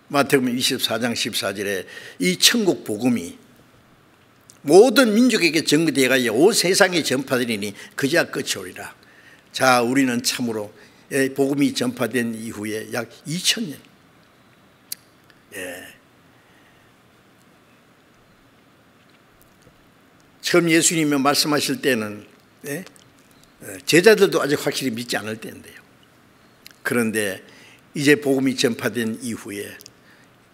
[SPEAKER 1] 마태복음 24장 14절에 이 천국 복음이 모든 민족에게 전거되어 온 세상에 전파되리니 그제야 끝이 오리라. 자, 우리는 참으로 복음이 전파된 이후에 약 2000년 처음 예수님이 말씀하실 때는 제자들도 아직 확실히 믿지 않을 때인데요. 그런데 이제 복음이 전파된 이후에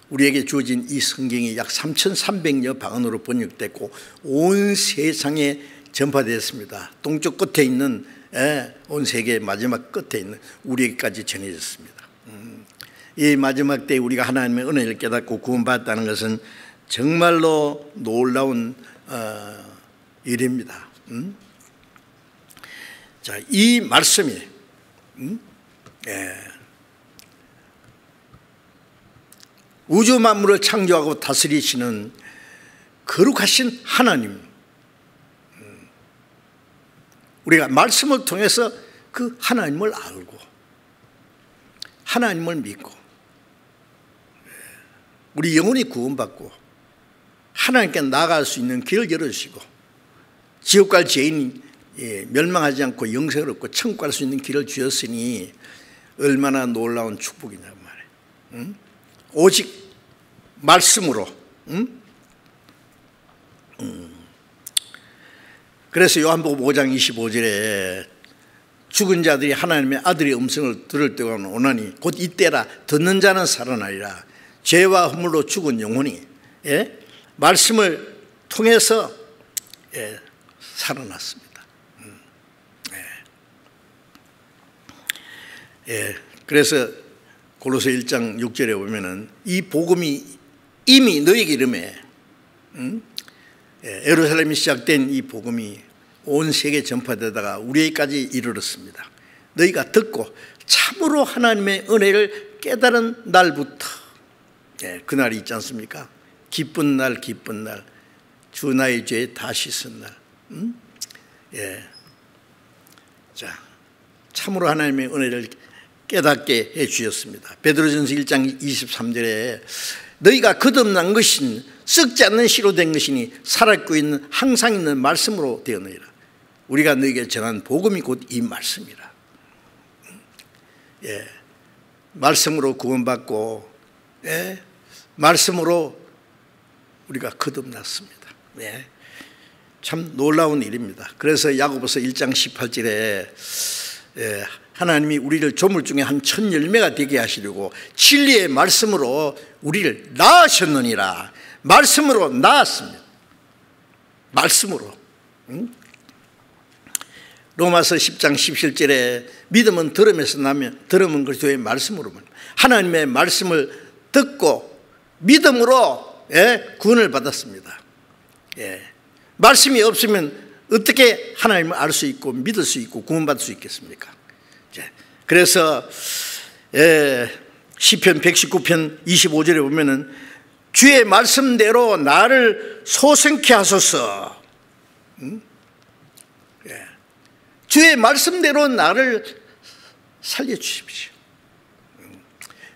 [SPEAKER 1] 우리에게 주어진 이 성경이 약 3300여 방언으로 번역됐고 온 세상에 전파되었습니다. 동쪽 끝에 있는 온 세계의 마지막 끝에 있는 우리에게까지 전해졌습니다. 이 마지막 때 우리가 하나님의 은혜를 깨닫고 구원받았다는 것은 정말로 놀라운 일입니다. 자, 이 말씀이 우주 만물을 창조하고 다스리시는 거룩하신 하나님, 우리가 말씀을 통해서 그 하나님을 알고 하나님을 믿고 우리 영혼이 구원받고 하나님께 나아갈 수 있는 길을 열어주시고 지옥 갈 죄인이 멸망하지 않고 영생을 얻고 천국 갈 수 있는 길을 주셨으니 얼마나 놀라운 축복이냐고 말해요. 오직 말씀으로. 그래서 요한복음 5장 25절에 죽은 자들이 하나님의 아들의 음성을 들을 때가 오나니 곧 이때라. 듣는 자는 살아나리라. 죄와 허물로 죽은 영혼이 말씀을 통해서 살아났습니다. 그래서 고로새 1장 6절에 보면은 이 복음이 이미 너희에게 이르매 예루살렘이 시작된 이 복음이 온 세계에 전파되다가 우리에게까지 이르렀습니다. 너희가 듣고 참으로 하나님의 은혜를 깨달은 날부터, 그날이 있지 않습니까? 기쁜 날, 기쁜 날, 주 나의 죄 다 씻은 날. 자, 참으로 하나님의 은혜를 깨닫게 해 주셨습니다. 베드로전서 1장 23절에 너희가 거듭난 것은 썩지 않는 씨로 된 것이니 살아있고 있는 항상 있는 말씀으로 되었느니라. 우리가 너희에게 전한 복음이 곧 이 말씀이라. 말씀으로 구원받고, 말씀으로 우리가 거듭났습니다. 참 놀라운 일입니다. 그래서 야고보서 1장 18절에 하나님이 우리를 조물 중에 한 천 열매가 되게 하시려고 진리의 말씀으로 우리를 낳으셨느니라. 말씀으로 낳았습니다. 말씀으로. 로마서 10장 17절에 믿음은 들음에서 나면 들음은 그리스도의 말씀으로 하나님의 말씀을 듣고 믿음으로 구원을 받았습니다. 말씀이 없으면 어떻게 하나님을 알 수 있고 믿을 수 있고 구원받을 수 있겠습니까? 그래서 시편 119편 25절에 보면은 주의 말씀대로 나를 소생케 하소서. 주의 말씀대로 나를 살려주십시오.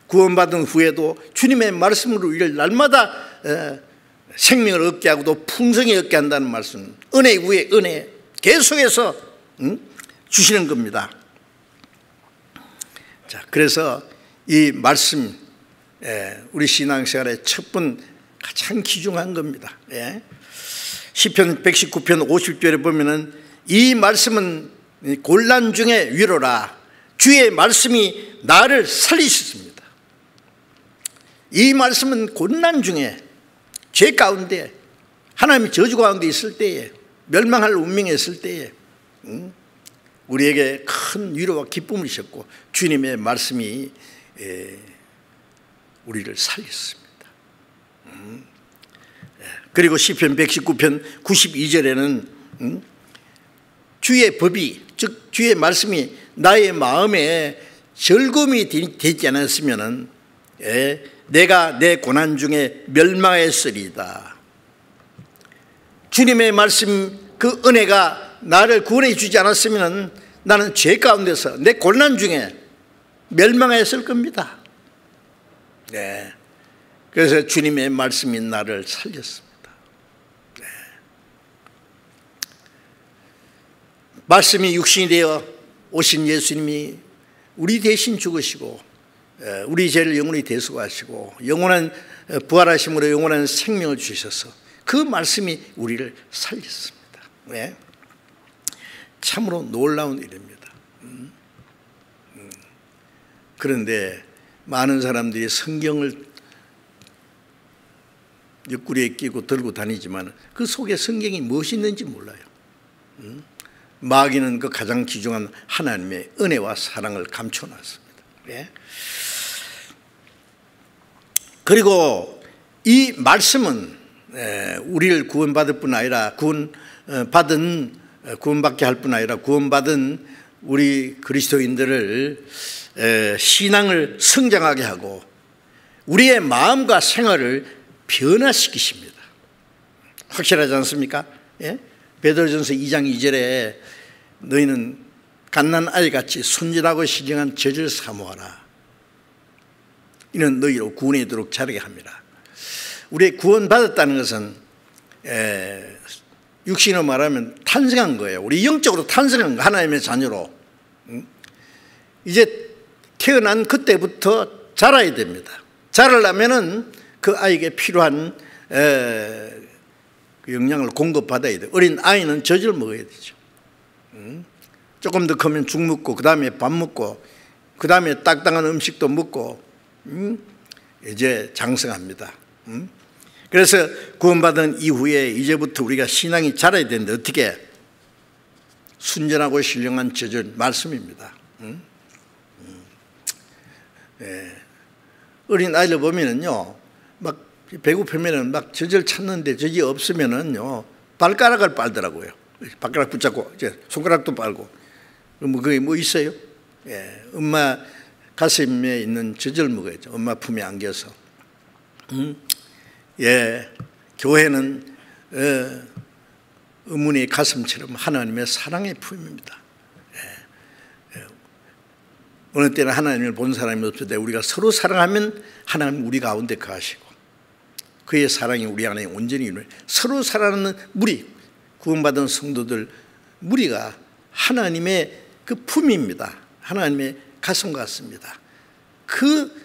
[SPEAKER 1] 구원받은 후에도 주님의 말씀으로 우리를 날마다 생명을 얻게 하고 또 풍성히 얻게 한다는 말씀, 은혜 위에 은혜 계속해서 주시는 겁니다. 자, 그래서 이 말씀, 우리 신앙생활의 첫 가장 귀중한 겁니다. 시편 119편 50절에 보면은 이 말씀은 곤란 중에 위로라. 주의 말씀이 나를 살리셨습니다. 이 말씀은 곤란 중에, 죄 가운데, 하나님의 저주 가운데 있을 때에, 멸망할 운명에 있을 때에 우리에게 큰 위로와 기쁨을 주셨고 주님의 말씀이 우리를 살렸습니다. 그리고 시편 119편 92절에는 주의 법이, 즉 주의 말씀이 나의 마음에 즐거움이 되지 않았으면 내가 내 고난 중에 멸망했으리다. 주님의 말씀, 그 은혜가 나를 구원해 주지 않았으면 나는 죄 가운데서 내 고난 중에 멸망했을 겁니다. 그래서 주님의 말씀이 나를 살렸습니다. 말씀이 육신이 되어 오신 예수님이 우리 대신 죽으시고 우리 죄를 영원히 대속하시고 영원한 부활하심으로 영원한 생명을 주셔서 그 말씀이 우리를 살렸습니다. 참으로 놀라운 일입니다. 그런데 많은 사람들이 성경을 옆구리에 끼고 들고 다니지만 그 속에 성경이 무엇이 있는지 몰라요. 마귀는 그 가장 귀중한 하나님의 은혜와 사랑을 감춰놨습니다. 그리고 이 말씀은 우리를 구원받을 뿐 아니라 구원받게 할 뿐 아니라 구원받은 우리 그리스도인들을 신앙을 성장하게 하고 우리의 마음과 생활을 변화시키십니다. 확실하지 않습니까? 베드로전서 2장 2절에 너희는 갓난아이같이 순진하고 신령한 젖을 사모하라. 이는 너희로 구원하도록 자라게 합니다. 우리 구원받았다는 것은 육신으로 말하면 탄생한 거예요. 우리 영적으로 탄생한 거, 하나님의 자녀로. 이제 태어난 그때부터 자라야 됩니다. 자라려면은 그 아이에게 필요한 그 영양을 공급받아야 돼요. 어린 아이는 젖을 먹어야 되죠. 조금 더 크면 죽 먹고 그 다음에 밥 먹고 그 다음에 딱딱한 음식도 먹고 이제 장성합니다. 그래서 구원받은 이후에 이제부터 우리가 신앙이 자라야 되는데 어떻게? 순전하고 신령한 젖을 말씀입니다. 어린 아이를 보면은요, 막 배고프면은 막 젖을 찾는데 젖이 없으면은요 발가락을 빨더라고요. 발가락 붙잡고 이제 손가락도 빨고. 그게 뭐 있어요? 예, 엄마 가슴에 있는 젖을 먹어야죠. 엄마 품에 안겨서. 예, 교회는 어머니의 가슴처럼 하나님의 사랑의 품입니다. 어느 때는 하나님을 본 사람이 없을 때 우리가 서로 사랑하면 하나님 우리 가운데 거하시고 그의 사랑이 우리 안에 온전히 이루어요. 서로 사랑하는 무리, 구원받은 성도들 무리가 하나님의 그 품입니다. 하나님의 가슴 같습니다. 그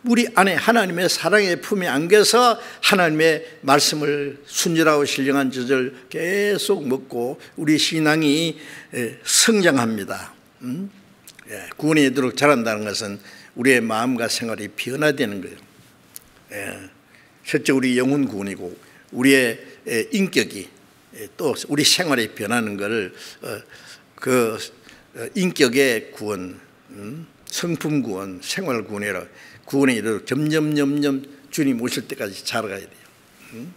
[SPEAKER 1] 우리 안에 하나님의 사랑의 품에 안겨서 하나님의 말씀을 순결하고 신령한 젖을 계속 먹고 우리 신앙이 성장합니다. 구원에 이르도록 자란다는 것은 우리의 마음과 생활이 변화되는 거예요. 실제 우리 영혼 구원이고 우리의 인격이 또 우리 생활이 변하는 것을 그 인격의 구원, 성품 구원, 생활 구원이라 구원에 이르도록 점점 주님 오실 때까지 자라가야 돼요.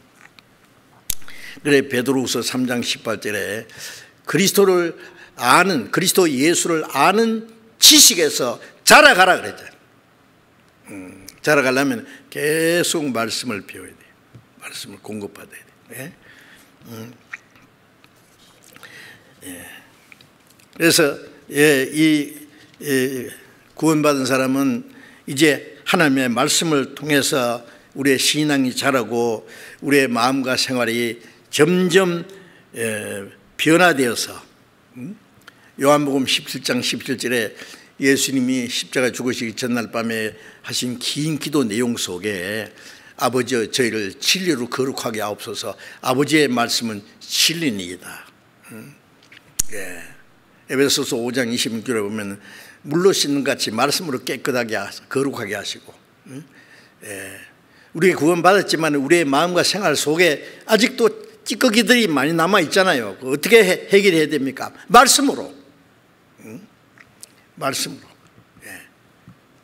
[SPEAKER 1] 그래 베드로후서 3장 18절에 그리스도를 아는, 그리스도 예수를 아는 지식에서 자라가라 그랬잖아요. 자라가려면 계속 말씀을 배워야 돼요. 말씀을 공급받아야 돼요. 그래서 이 구원받은 사람은 이제 하나님의 말씀을 통해서 우리의 신앙이 자라고 우리의 마음과 생활이 점점 변화되어서 요한복음 17장 17절에 예수님이 십자가 죽으시기 전날 밤에 하신 긴 기도 내용 속에 아버지 저희를 진리로 거룩하게 하옵소서. 아버지의 말씀은 진리니이다. 에베소서 5장 26절에 보면 물로 씻는 같이 말씀으로 깨끗하게 거룩하게 하시고 우리가 구원받았지만 우리의 마음과 생활 속에 아직도 찌꺼기들이 많이 남아 있잖아요. 어떻게 해결해야 됩니까? 말씀으로. 말씀으로.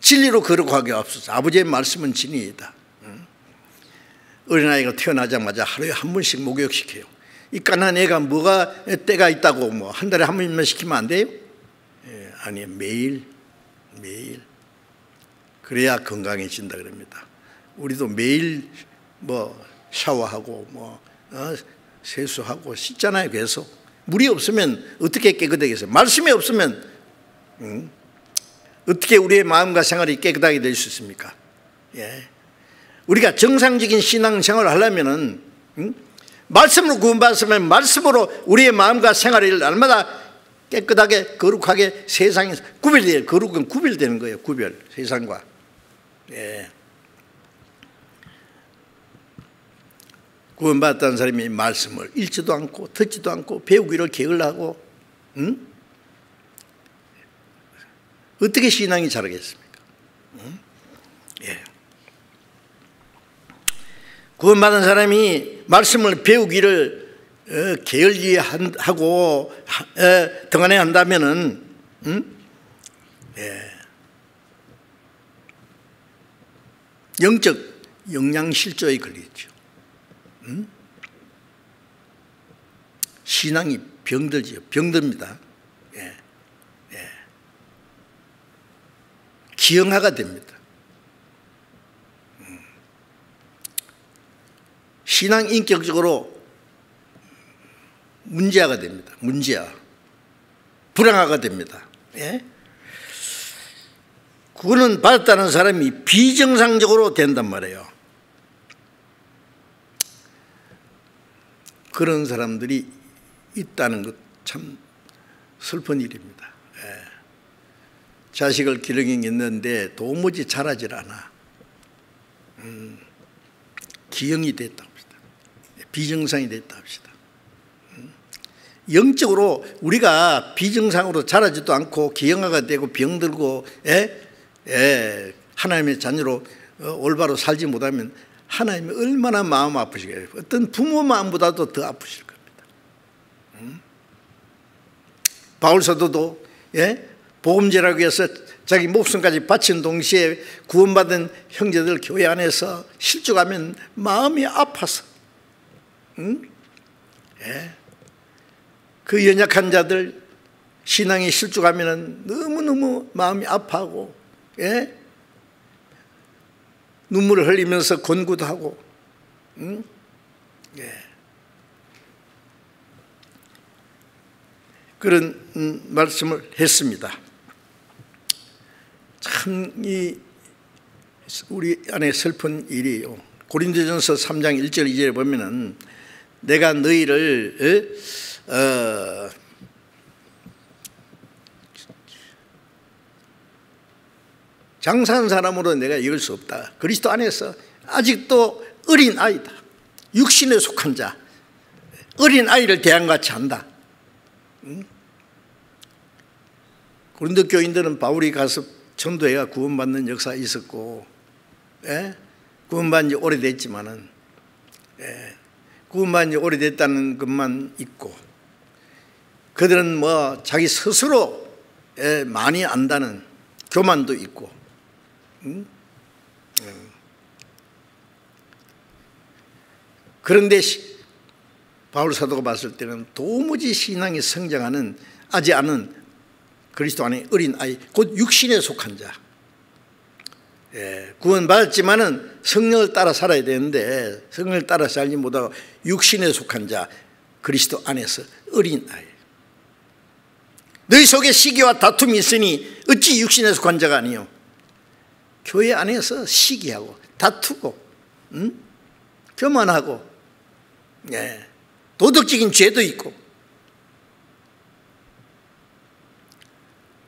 [SPEAKER 1] 진리로 거룩하게 하옵소서. 아버지의 말씀은 진리이다. 어린아이가 태어나자마자 하루에 한 번씩 목욕시켜요. 이 깐난 애가 뭐가 때가 있다고 뭐 한 달에 한 번만 시키면 안 돼요? 아니요, 매일. 그래야 건강해진다 그럽니다. 우리도 매일 뭐 샤워하고 뭐 세수하고 씻잖아요. 계속 물이 없으면 어떻게 깨끗하겠어요? 말씀이 없으면 어떻게 우리의 마음과 생활이 깨끗하게 될 수 있습니까? 우리가 정상적인 신앙생활을 하려면은 말씀으로 구원받았으면 말씀으로 우리의 마음과 생활을 날마다 깨끗하게 거룩하게 세상에서 구별돼요. 거룩은 구별되는 거예요. 구별 세상과. 구원받았다는 사람이 말씀을 읽지도 않고 듣지도 않고 배우기를 게을러하고 어떻게 신앙이 자라겠습니까? 구원받은 사람이 말씀을 배우기를 게을리하고 등한해 한다면은 영적 영양실조에 걸리죠. 신앙이 병들지요. 병듭니다. 기형화가 됩니다. 신앙 인격적으로 문제화가 됩니다. 문제화. 불안화가 됩니다. 구원은 받았다는 사람이 비정상적으로 된단 말이에요. 그런 사람들이 있다는 것 참 슬픈 일입니다. 자식을 기르겠는데 도무지 자라질 않아. 기형이 됐다 합시다. 비정상이 됐다 합시다. 영적으로 우리가 비정상으로 자라지도 않고 기형화가 되고 병들고 하나님의 자녀로 올바로 살지 못하면 하나님이 얼마나 마음 아프시겠어요. 어떤 부모 마음보다도 더 아프실 겁니다. 바울 사도도 복음제라고 해서 자기 목숨까지 바친 동시에 구원받은 형제들 교회 안에서 실족하면 마음이 아파서, 그 연약한 자들 신앙이 실족하면 너무너무 마음이 아파하고, 눈물을 흘리면서 권고도 하고, 그런 말씀을 했습니다. 참 우리 안에 슬픈 일이에요. 고린도전서 3장 1절 2절에 보면은 내가 너희를 장사한 사람으로 내가 이길 수 없다. 그리스도 안에서 아직도 어린 아이다. 육신에 속한 자, 어린 아이를 대함같이 한다. 고린도 교인들은 바울이 가서 전도회가 구원받는 역사가 있었고, 구원받은 지 오래됐지만은, 구원받은 지 오래됐다는 것만 있고, 그들은 뭐 자기 스스로 많이 안다는 교만도 있고, 그런데 바울 사도가 봤을 때는 도무지 신앙이 성장하는 아직 않은 그리스도 안에 어린 아이, 곧 육신에 속한 자, 구원받았지만은 성령을 따라 살아야 되는데 성령을 따라 살지 못하고 육신에 속한 자, 그리스도 안에서 어린 아이. 너희 속에 시기와 다툼이 있으니 어찌 육신에 속한 자가 아니요. 교회 안에서 시기하고 다투고, 교만하고, 도덕적인 죄도 있고,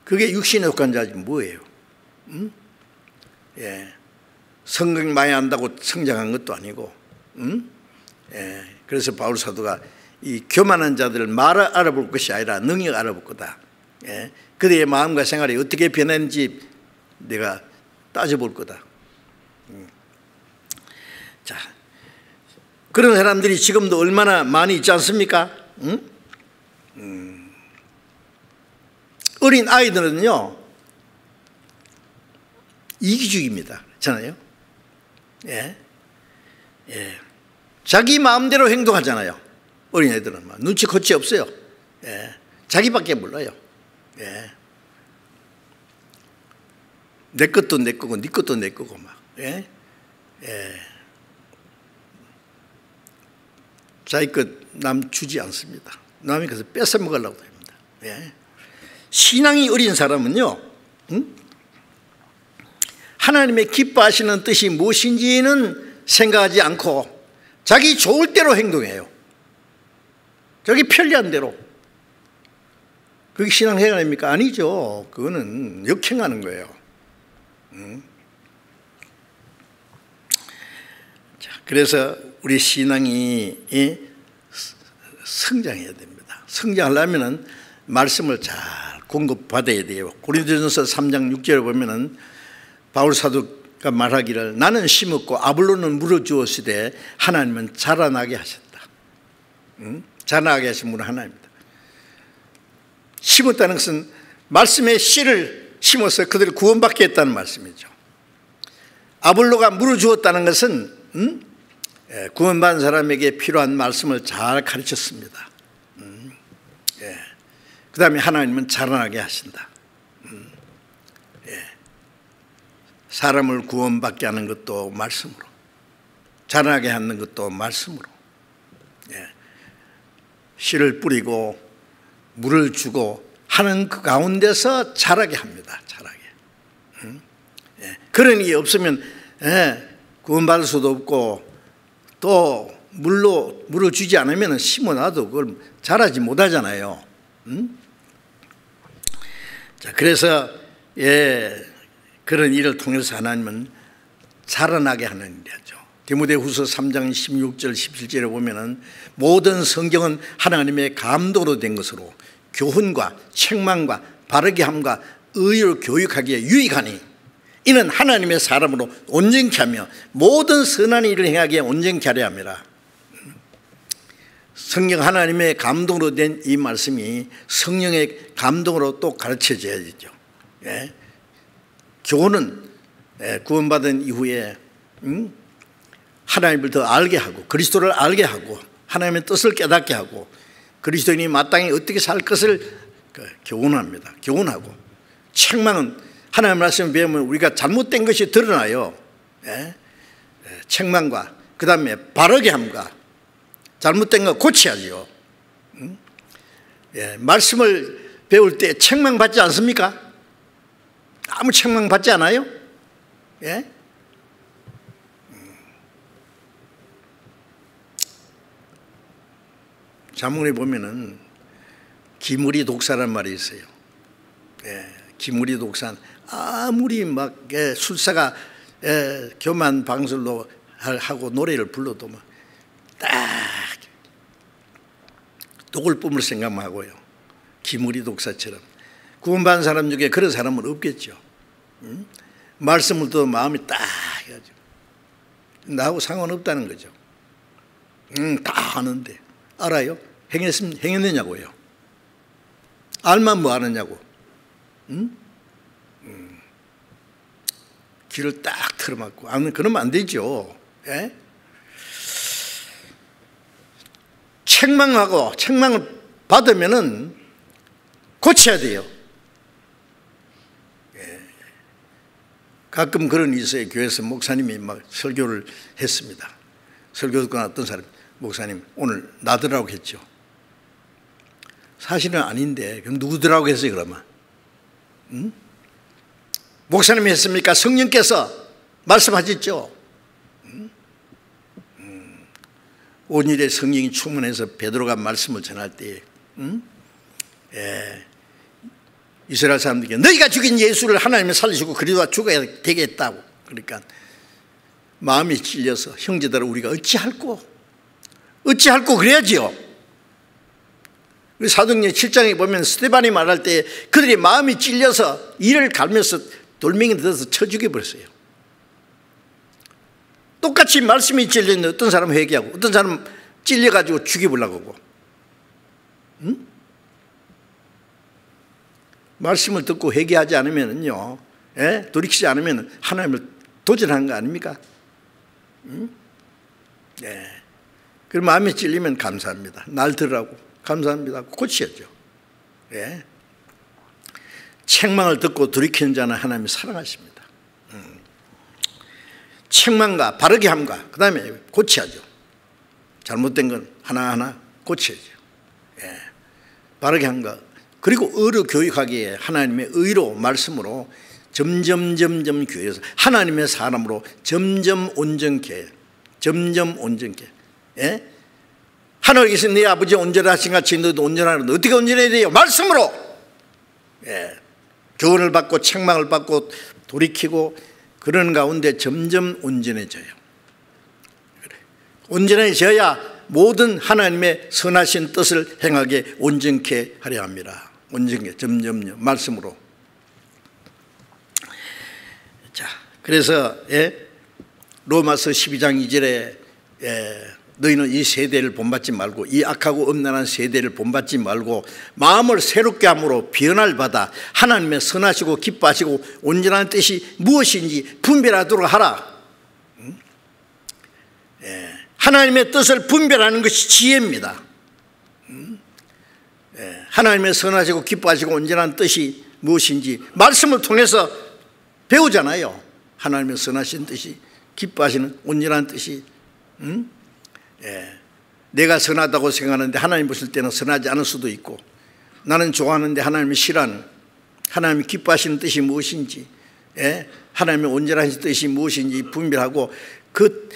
[SPEAKER 1] 그게 육신에 속한 자지 뭐예요? 성경 많이 안다고 성장한 것도 아니고, 그래서 바울 사도가 이 교만한 자들을 말을 알아볼 것이 아니라 능력 알아볼 거다. 그들의 마음과 생활이 어떻게 변했는지 내가 따져볼 거다. 자, 그런 사람들이 지금도 얼마나 많이 있지 않습니까? 어린 아이들은요, 이기주의입니다. 그렇잖아요? 자기 마음대로 행동하잖아요. 어린 애들은 막 눈치 코치 없어요. 자기밖에 몰라요. 내 것도 내 거고 네 것도 내 거고 막. 자기 것 남 주지 않습니다. 남이 그래서 뺏어 먹으려고 합니다. 신앙이 어린 사람은요, 하나님의 기뻐하시는 뜻이 무엇인지는 생각하지 않고 자기 좋을 대로 행동해요. 자기 편리한 대로. 그게 신앙생활 아닙니까? 아니죠. 그거는 역행하는 거예요. 자, 그래서 우리 신앙이 성장해야 됩니다. 성장하려면 말씀을 잘 공급받아야 돼요. 고린도전서 3장 6절에 보면은 바울 사도가 말하기를 나는 심었고 아볼로는 물어 주었으되 하나님은 자라나게 하셨다. 자라나게 하신 분은 하나님입니다. 심었다는 것은 말씀의 씨를 심어서 그들을 구원받게 했다는 말씀이죠. 아볼로가 물어 주었다는 것은 구원받은 사람에게 필요한 말씀을 잘 가르쳤습니다. 그 다음에 하나님은 자라나게 하신다. 사람을 구원받게 하는 것도 말씀으로, 자라나게 하는 것도 말씀으로, 씨를 뿌리고 물을 주고 하는 그 가운데서 자라게 합니다. 자라게. 그런 게 없으면 구원받을 수도 없고 또 물을 주지 않으면 심어놔도 그걸 자라지 못하잖아요. 자, 그래서 그런 일을 통해서 하나님은 자라나게 하는 일이죠. 디모데후서 3장 16절 17절에 보면은 모든 성경은 하나님의 감동으로 된 것으로 교훈과 책망과 바르게 함과 의로 교육하기에 유익하니 이는 하나님의 사람으로 온전케 하며 모든 선한 일을 행하기에 온전케 하려 함이라. 성경 하나님의 감동으로 된 이 말씀이 성령의 감동으로 또 가르쳐져야 되죠. 교훈은 구원받은 이후에 하나님을 더 알게 하고 그리스도를 알게 하고 하나님의 뜻을 깨닫게 하고 그리스도인이 마땅히 어떻게 살 것을 교훈합니다. 교훈하고 책망은 하나님 말씀을 배우면 우리가 잘못된 것이 드러나요. 책망과 그 다음에 바르게 함과 잘못된 거 고쳐야죠. 말씀을 배울 때 책망 받지 않습니까? 아무 책망 받지 않아요? 자문에 보면은 기무리 독사란 말이 있어요. 기무리 독사 아무리 막 술사가 교만 방술로 하고 노래를 불러도 막 딱 독을 뿜을 생각만 하고요. 기무리 독사처럼 구원받은 사람 중에 그런 사람은 없겠죠. 말씀을 또 마음이 딱 해가지고 나하고 상관없다는 거죠. 다 아는데 알아요? 행했느냐고요. 알만 뭐 하느냐고. 귀를 딱 틀어막고 그러면 안 되죠. 책망하고 책망을 받으면은 고쳐야 돼요. 가끔 그런 일이 있어요. 교회에서 목사님이 막 설교를 했습니다. 설교 듣고 어떤 사람이 목사님 오늘 나더라고 했죠. 사실은 아닌데 그럼 누구더라고 했어요 그러면? 목사님이 했습니까? 성령께서 말씀하셨죠. 온일에 성령이 충만해서 베드로가 말씀을 전할 때 이스라엘 사람들에게 너희가 죽인 예수를 하나님이 살리시고 그리도가 죽어야 되겠다고. 그러니까 마음이 찔려서 형제들아 우리가 어찌할꼬 그래야지요. 사도행전 7장에 보면 스데반이 말할 때 그들이 마음이 찔려서 이를 갈면서 돌멩이 들어서 쳐 죽여버렸어요. 똑같이 말씀이 찔렸는데 어떤 사람은 회개하고 어떤 사람은 찔려가지고 죽여보려고 하고. 말씀을 듣고 회개하지 않으면요, 돌이키지 않으면 하나님을 도전하는 거 아닙니까? 그럼 마음이 찔리면 감사합니다. 날 들으라고 감사합니다. 고치겠죠. 책망을 듣고 돌이키는 자는 하나님이 사랑하십니다. 책망과 바르게 함과 그 다음에 고쳐야죠. 잘못된 건 하나하나 고쳐야죠. 바르게 함과 그리고 의로 교육하기에 하나님의 의로 말씀으로 점점 교회에서 하나님의 사람으로 점점 온전케 하늘에 계신 네 아버지 온전하신 같이 너도 온전하는데 어떻게 온전해야 돼요? 말씀으로 교훈을 받고 책망을 받고 돌이키고 그런 가운데 점점 온전해져요. 온전해져야 모든 하나님의 선하신 뜻을 행하게 온전케 하려 합니다. 온전케 점점요 말씀으로. 자, 그래서 로마서 12장 2절에 너희는 이 세대를 본받지 말고 이 악하고 음란한 세대를 본받지 말고 마음을 새롭게 함으로 변화를 받아 하나님의 선하시고 기뻐하시고 온전한 뜻이 무엇인지 분별하도록 하라. 하나님의 뜻을 분별하는 것이 지혜입니다. 하나님의 선하시고 기뻐하시고 온전한 뜻이 무엇인지 말씀을 통해서 배우잖아요. 하나님의 선하신 뜻이 기뻐하시는 온전한 뜻이 내가 선하다고 생각하는데 하나님 보실 때는 선하지 않을 수도 있고 나는 좋아하는데 하나님이 싫어하는 하나님이 기뻐하시는 뜻이 무엇인지 하나님의 온전하신 뜻이 무엇인지 분별하고 그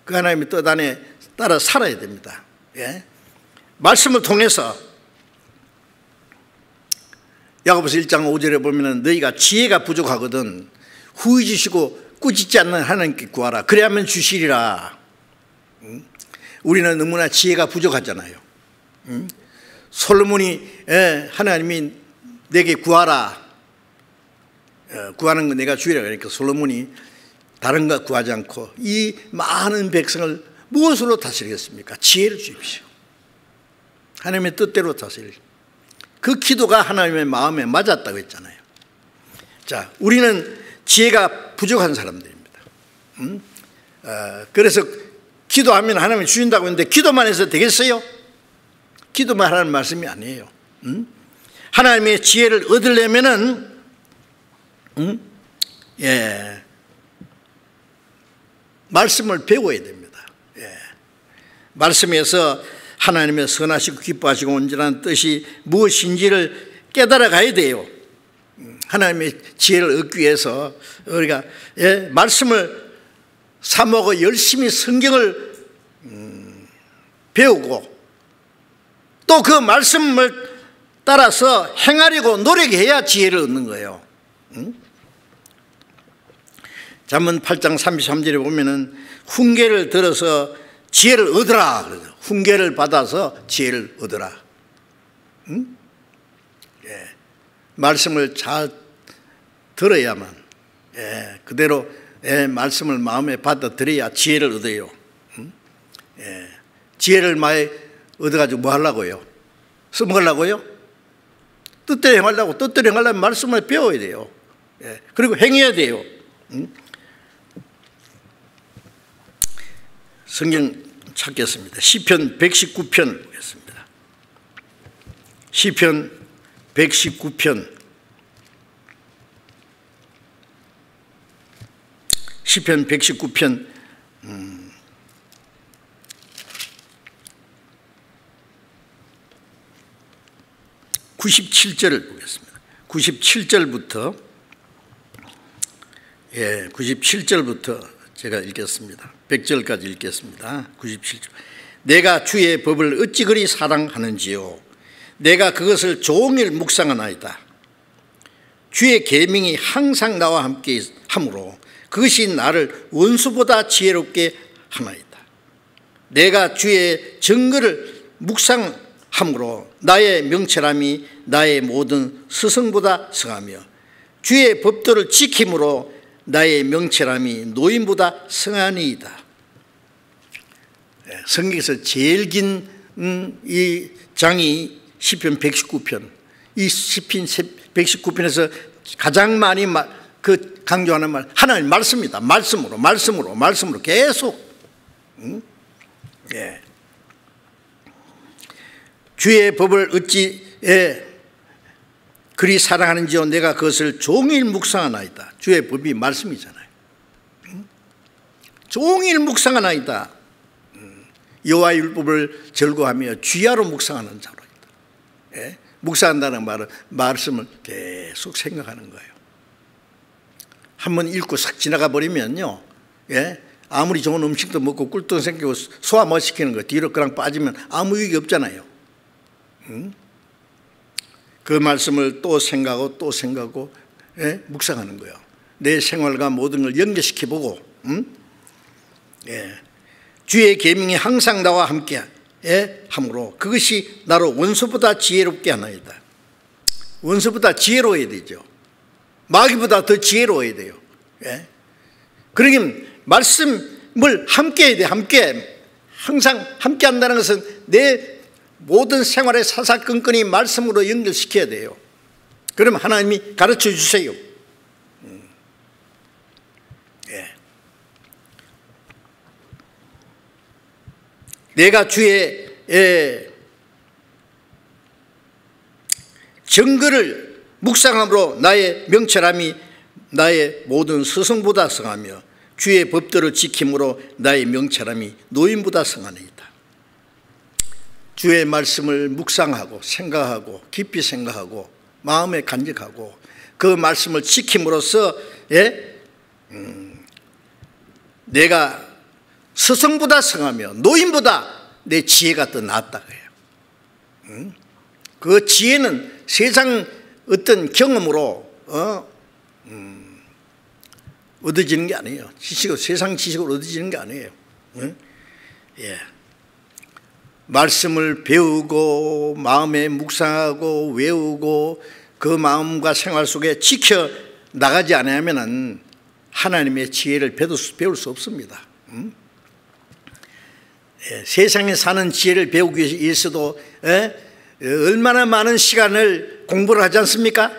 [SPEAKER 1] 하나님의 뜻 안에 따라 살아야 됩니다. 말씀을 통해서 야고보서 1장 5절에 보면 너희가 지혜가 부족하거든 후회주시고 꾸짖지 않는 하나님께 구하라 그래야만 주시리라. 우리는 너무나 지혜가 부족하잖아요. 솔로몬이 하나님이 내게 구하라 구하는 거 내가 주리라 그러니까 솔로몬이 다른 거 구하지 않고 이 많은 백성을 무엇으로 다스리겠습니까? 지혜를 주십시오. 하나님의 뜻대로 다스릴 그 기도가 하나님의 마음에 맞았다고 했잖아요. 자, 우리는 지혜가 부족한 사람들입니다. 그래서 기도하면 하나님이 주신다고 했는데 기도만 해서 되겠어요? 기도만 하라는 말씀이 아니에요. 하나님의 지혜를 얻으려면은 말씀을 배워야 됩니다. 말씀에서 하나님의 선하시고 기뻐하시고 온전한 뜻이 무엇인지를 깨달아 가야 돼요. 하나님의 지혜를 얻기 위해서 우리가 말씀을 사모하고 열심히 성경을 배우고 또 그 말씀을 따라서 행하려고 노력해야 지혜를 얻는 거예요. 잠언 8장 33절에 보면은 훈계를 들어서 지혜를 얻으라 그러죠. 훈계를 받아서 지혜를 얻으라. 말씀을 잘 들어야만 그대로 말씀을 마음에 받아들여야 지혜를 얻어요. 지혜를 많이 얻어가지고 뭐 하려고요? 써먹으려고요? 뜻대로 행하려고. 뜻대로 행하려면 말씀을 배워야 돼요. 그리고 행해야 돼요. 성경 찾겠습니다. 시편 119편 보겠습니다. 시편 119편. 시편 119편 97절을 보겠습니다. 97절부터 97절부터 제가 읽겠습니다. 100절까지 읽겠습니다. 97절. 내가 주의 법을 어찌 그리 사랑하는지요. 내가 그것을 종일 묵상하나이다. 주의 계명이 항상 나와 함께 함으로 그것이 나를 원수보다 지혜롭게 하나이다. 내가 주의 증거를 묵상함으로 나의 명철함이 나의 모든 스승보다 성하며 주의 법도를 지킴으로 나의 명철함이 노인보다 성하니이다. 성경에서 제일 긴 이 장이 시편 119편. 이 시편 119편에서 가장 많이 강조하는 말, 하나님 말씀입니다. 말씀으로 계속. 주의 법을 어찌 그리 사랑하는지요. 내가 그것을 종일 묵상하나이다. 주의 법이 말씀이잖아요. 종일 묵상하나이다. 여호와의 율법을 절거하며 주야로 묵상하는 자로이다. 묵상한다는 말은 말씀을 계속 생각하는 거예요. 한번 읽고 싹 지나가 버리면요, 아무리 좋은 음식도 먹고 꿀도 생기고 소화 못 시키는 거 뒤로 그냥 빠지면 아무 유익이 없잖아요. 그 말씀을 또 생각하고 또 생각하고 묵상하는 거예요. 내 생활과 모든 걸 연결시켜보고 주의 계명이 항상 나와 함께 함으로 그것이 나로 원수보다 지혜롭게 하나이다. 원수보다 지혜로워야 되죠. 마귀보다 더 지혜로워야 돼요. 그러긴 말씀을 함께 해야 돼. 함께. 항상 함께 한다는 것은 내 모든 생활의 사사건건이 말씀으로 연결시켜야 돼요. 그러면 하나님이 가르쳐 주세요. 내가 주의 증거를 묵상함으로 나의 명철함이 나의 모든 스승보다 성하며 주의 법도를 지킴으로 나의 명철함이 노인보다 성하니이다. 주의 말씀을 묵상하고 생각하고 깊이 생각하고 마음에 간직하고 그 말씀을 지킴으로써 내가 스승보다 성하며 노인보다 내 지혜가 더 낫다 그래요. 그 지혜는 세상 어떤 경험으로 얻어지는 게 아니에요. 세상 지식으로 얻어지는 게 아니에요. 말씀을 배우고 마음에 묵상하고 외우고 그 마음과 생활 속에 지켜 나가지 않으면 하나님의 지혜를 배울 수 없습니다. 세상에 사는 지혜를 배우기 위해서도 얼마나 많은 시간을 공부를 하지 않습니까?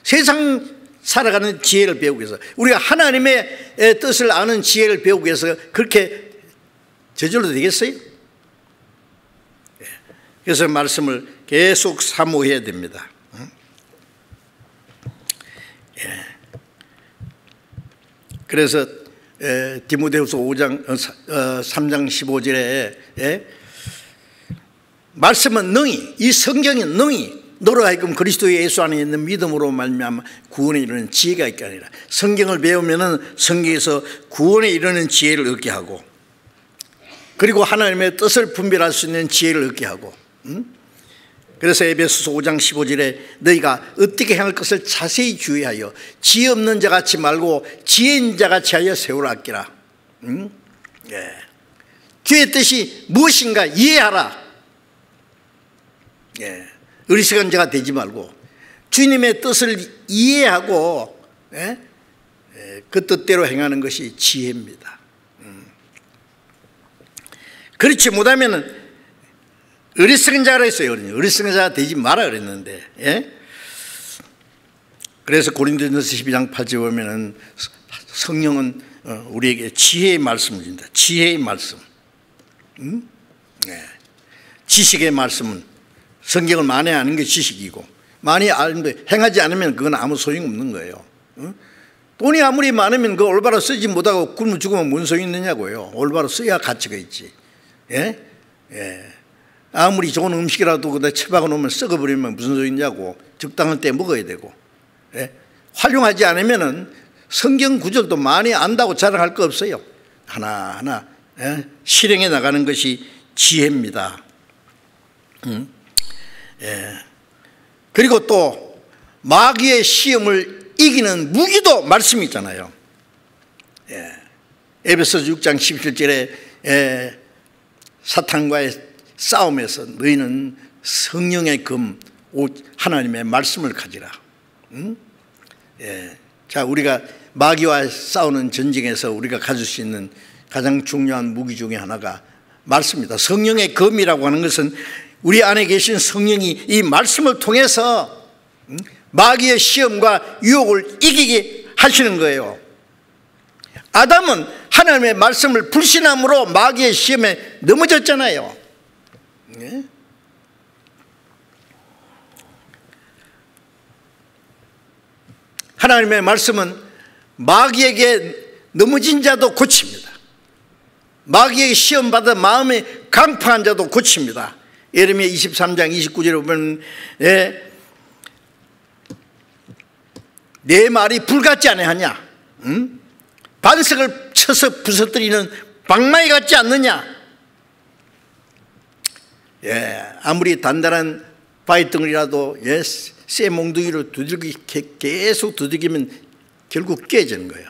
[SPEAKER 1] 세상 살아가는 지혜를 배우기 위해서, 우리가 하나님의 뜻을 아는 지혜를 배우기 위해서 그렇게 저절로 되겠어요? 그래서 말씀을 계속 사모해야 됩니다. 그래서 디모데후서 3장 15절에 말씀은 능히, 이 성경이 능히 너로 하여금 그리스도 예수 안에 있는 믿음으로 말미암아 구원에 이르는 지혜가 있게 하니라. 성경을 배우면은 성경에서 구원에 이르는 지혜를 얻게 하고, 그리고 하나님의 뜻을 분별할 수 있는 지혜를 얻게 하고, 그래서 에베소서 5장 15절에 너희가 어떻게 행할 것을 자세히 주의하여 지혜 없는 자같이 말고 지혜인 자같이 하여 세우라 아끼라. 주의 뜻이 무엇인가 이해하라. 어리석은 자가 되지 말고 주님의 뜻을 이해하고 그 뜻대로 행하는 것이 지혜입니다. 그렇지 못하면 어리석은 자라 했어요. 어리석은 자가 되지 마라 그랬는데, 그래서 고린도전서 12장 8절 보면은 성령은 우리에게 지혜의 말씀을 준다. 지혜의 말씀. 지식의 말씀은 성경을 많이 아는 게 지식이고, 많이 아는데 행하지 않으면 그건 아무 소용없는 거예요. 돈이 아무리 많으면 그 올바로 쓰지 못하고 굶어 죽으면 뭔 소용이 있느냐고요. 올바로 써야 가치가 있지. 아무리 좋은 음식이라도 그다 처박아 놓으면 썩어버리면 무슨 소용이냐고. 적당한 때 먹어야 되고, 활용하지 않으면은 성경 구절도 많이 안다고 자랑할 거 없어요. 하나하나 실행해 나가는 것이 지혜입니다. 그리고 또 마귀의 시험을 이기는 무기도 말씀이 있잖아요. 에베소서 6장 17절에 사탄과의 싸움에서 너희는 성령의 금 하나님의 말씀을 가지라. 자, 우리가 마귀와 싸우는 전쟁에서 우리가 가질 수 있는 가장 중요한 무기 중에 하나가 말씀입니다. 성령의 검이라고 하는 것은 우리 안에 계신 성령이 이 말씀을 통해서 마귀의 시험과 유혹을 이기게 하시는 거예요. 아담은 하나님의 말씀을 불신함으로 마귀의 시험에 넘어졌잖아요. 하나님의 말씀은 마귀에게 넘어진 자도 고칩니다. 마귀에게 시험받아 마음에 강팍한 자도 고칩니다. 예레미야 23장 29절에 보면 내 말이 불같지 아니하냐? 반석을 쳐서 부서뜨리는 방망이 같지 않느냐? 아무리 단단한 바위덩어리라도 쇠 몽둥이로 계속 두들기면 결국 깨지는 거예요.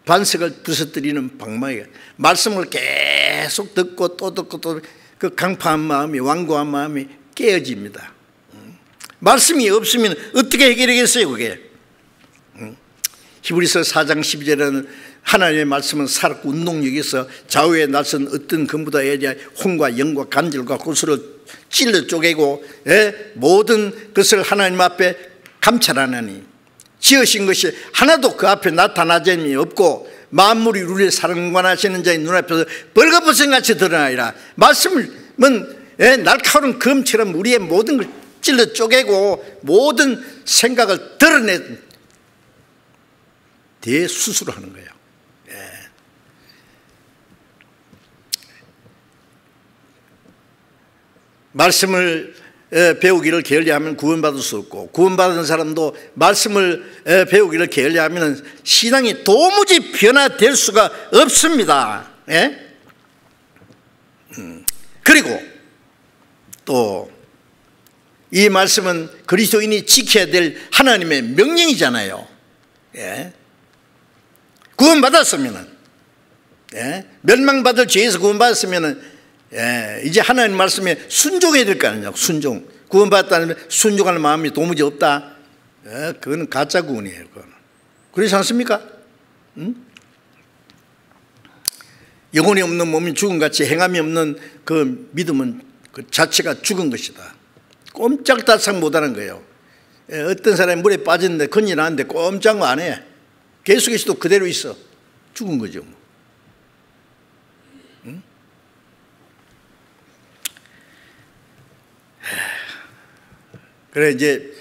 [SPEAKER 1] 반석을 부서뜨리는 방망이가, 말씀을 계속 듣고 또 듣고 또 그 강팍한 마음이, 완고한 마음이 깨어집니다. 말씀이 없으면 어떻게 해결하겠어요 그게? 히브리서 4장 12절에는 하나님의 말씀은 살았고 운동력이 있어 좌우에 나선 어떤 금보다 혼과 영과 간질과 고수를 찔러 쪼개고 모든 것을 하나님 앞에 감찰하나니 지으신 것이 하나도 그 앞에 나타나짐이 없고 만물이 우리의 사랑관하시는 자의 눈앞에서 벌거벗은같이 드러나리라. 말씀은 날카로운 검처럼 우리의 모든 걸 찔러 쪼개고 모든 생각을 드러내 대수술하는 거예요. 말씀을 배우기를 게을리하면 구원받을 수 없고, 구원받은 사람도 말씀을 배우기를 게을리하면 신앙이 도무지 변화될 수가 없습니다. 그리고 또 이 말씀은 그리스도인이 지켜야 될 하나님의 명령이잖아요. 구원받았으면은, 멸망받을 죄에서 구원받았으면은 이제 하나님 말씀에 순종해야 될 거 아니냐. 순종. 구원받았다는 순종하는 마음이 도무지 없다. 그거는 가짜 구원이에요. 그거는. 그렇지 않습니까? 영혼이 없는 몸이 죽음같이 행함이 없는 그 믿음은 그 자체가 죽은 것이다. 꼼짝달싹 못하는 거예요. 어떤 사람이 물에 빠졌는데 건져나왔는데 꼼짝 안 해. 계속해서 또 그대로 있어. 죽은 거죠. 응? 그래 이제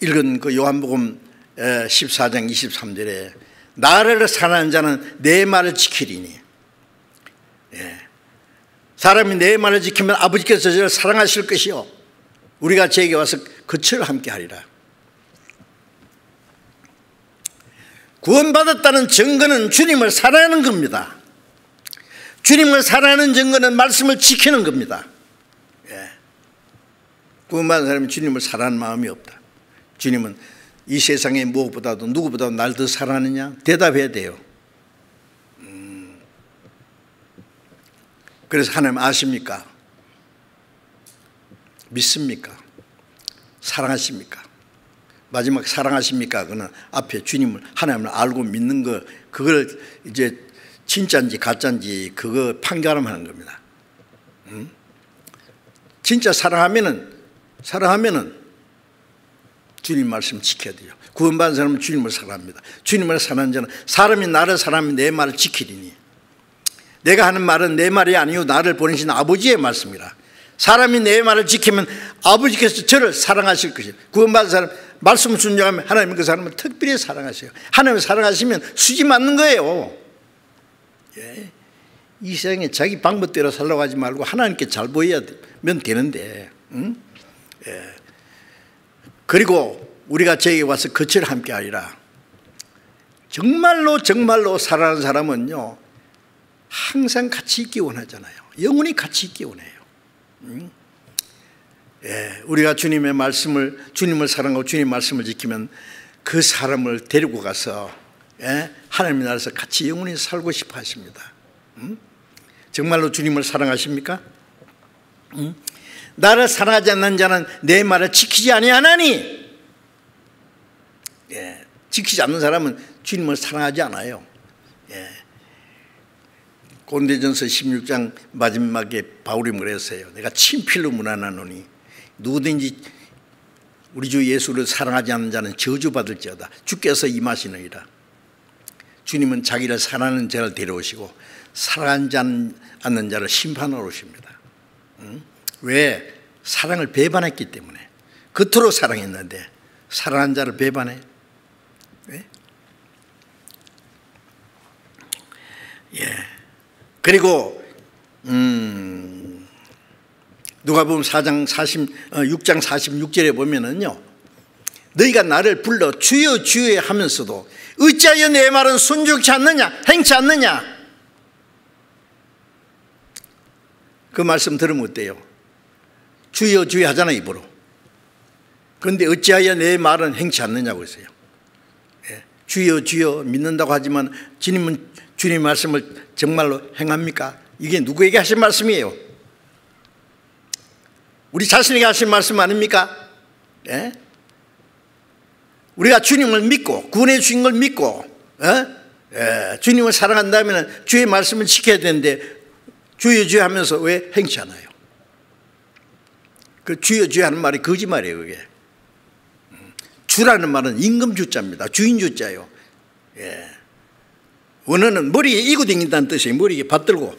[SPEAKER 1] 읽은 그 요한복음 14장 23절에 나를 사랑하는 자는 내 말을 지키리니, 사람이 내 말을 지키면 아버지께서 저를 사랑하실 것이요 우리가 제게 와서 그처를 함께 하리라. 구원받았다는 증거는 주님을 사랑하는 겁니다. 주님을 사랑하는 증거는 말씀을 지키는 겁니다. 구원받은 사람이 주님을 사랑하는 마음이 없다. 주님은 이 세상에 무엇보다도 누구보다도 날 더 사랑하느냐? 대답해야 돼요. 그래서 하나님 아십니까? 믿습니까? 사랑하십니까? 마지막 사랑하십니까? 그는 앞에 주님을, 하나님을 알고 믿는 거, 그걸 이제 진짜인지 가짜인지 그거 판가름하는 겁니다. 진짜 사랑하면은 주님 말씀 지켜야 돼요. 구원받은 사람은 주님을 사랑합니다. 주님을 사랑하는 자는 사람이 나를 사랑하면 내 말을 지키리니, 내가 하는 말은 내 말이 아니요 나를 보내신 아버지의 말씀이라. 사람이 내 말을 지키면 아버지께서 저를 사랑하실 것이에요. 구원받은 사람 말씀을 순종하면 하나님은 그 사람을 특별히 사랑하세요. 하나님을 사랑하시면 수지 맞는 거예요. 이 세상에 자기 방법대로 살려고 하지 말고 하나님께 잘 보이면 되는데, 그리고 우리가 저에게 와서 거처를 함께 하리라. 정말로 사랑하는 사람은요 항상 같이 있기 원하잖아요. 영원히 같이 있기 원해요. 우리가 주님의 말씀을, 주님을 사랑하고 주님의 말씀을 지키면 그 사람을 데리고 가서 하나님 나라에서 같이 영원히 살고 싶어 하십니다. 정말로 주님을 사랑하십니까? 나를 사랑하지 않는 자는 내 말을 지키지 아니하나니. 지키지 않는 사람은 주님을 사랑하지 않아요. 고린도전서 16장 마지막에 바울이 뭐랬어요? 내가 친필로 문안하노니 누구든지 우리 주 예수를 사랑하지 않는 자는 저주받을지어다. 주께서 임하시느니라. 주님은 자기를 사랑하는 자를 데려오시고 사랑하지 않는 자를 심판하러 오십니다. 왜? 사랑을 배반했기 때문에. 겉으로 사랑했는데 사랑한 자를 배반해. 왜? 그리고 누가복음 6장 46절에 보면은요, 너희가 나를 불러 주여 주여 하면서도 어찌하여 내 말은 순종치 않느냐, 행치 않느냐. 그 말씀 들으면 어때요? 주여 주여 하잖아 입으로. 그런데 어찌하여 내 말은 행치 않느냐고 했어요. 주여 주여 믿는다고 하지만 주님은 주님의 말씀을 정말로 행합니까? 이게 누구에게 하신 말씀이에요? 우리 자신에게 하신 말씀 아닙니까? 우리가 주님을 믿고 구원해 주신 걸 믿고 주님을 사랑한다면 주의 말씀을 지켜야 되는데 주여 주여 하면서 왜 행치 않아요? 그 주여 주여 하는 말이 거짓말이에요. 그게 주라는 말은 임금 주자입니다. 주인 주자예요. 원어는 머리에 이고 댕긴다는 뜻이에요. 머리에 받들고.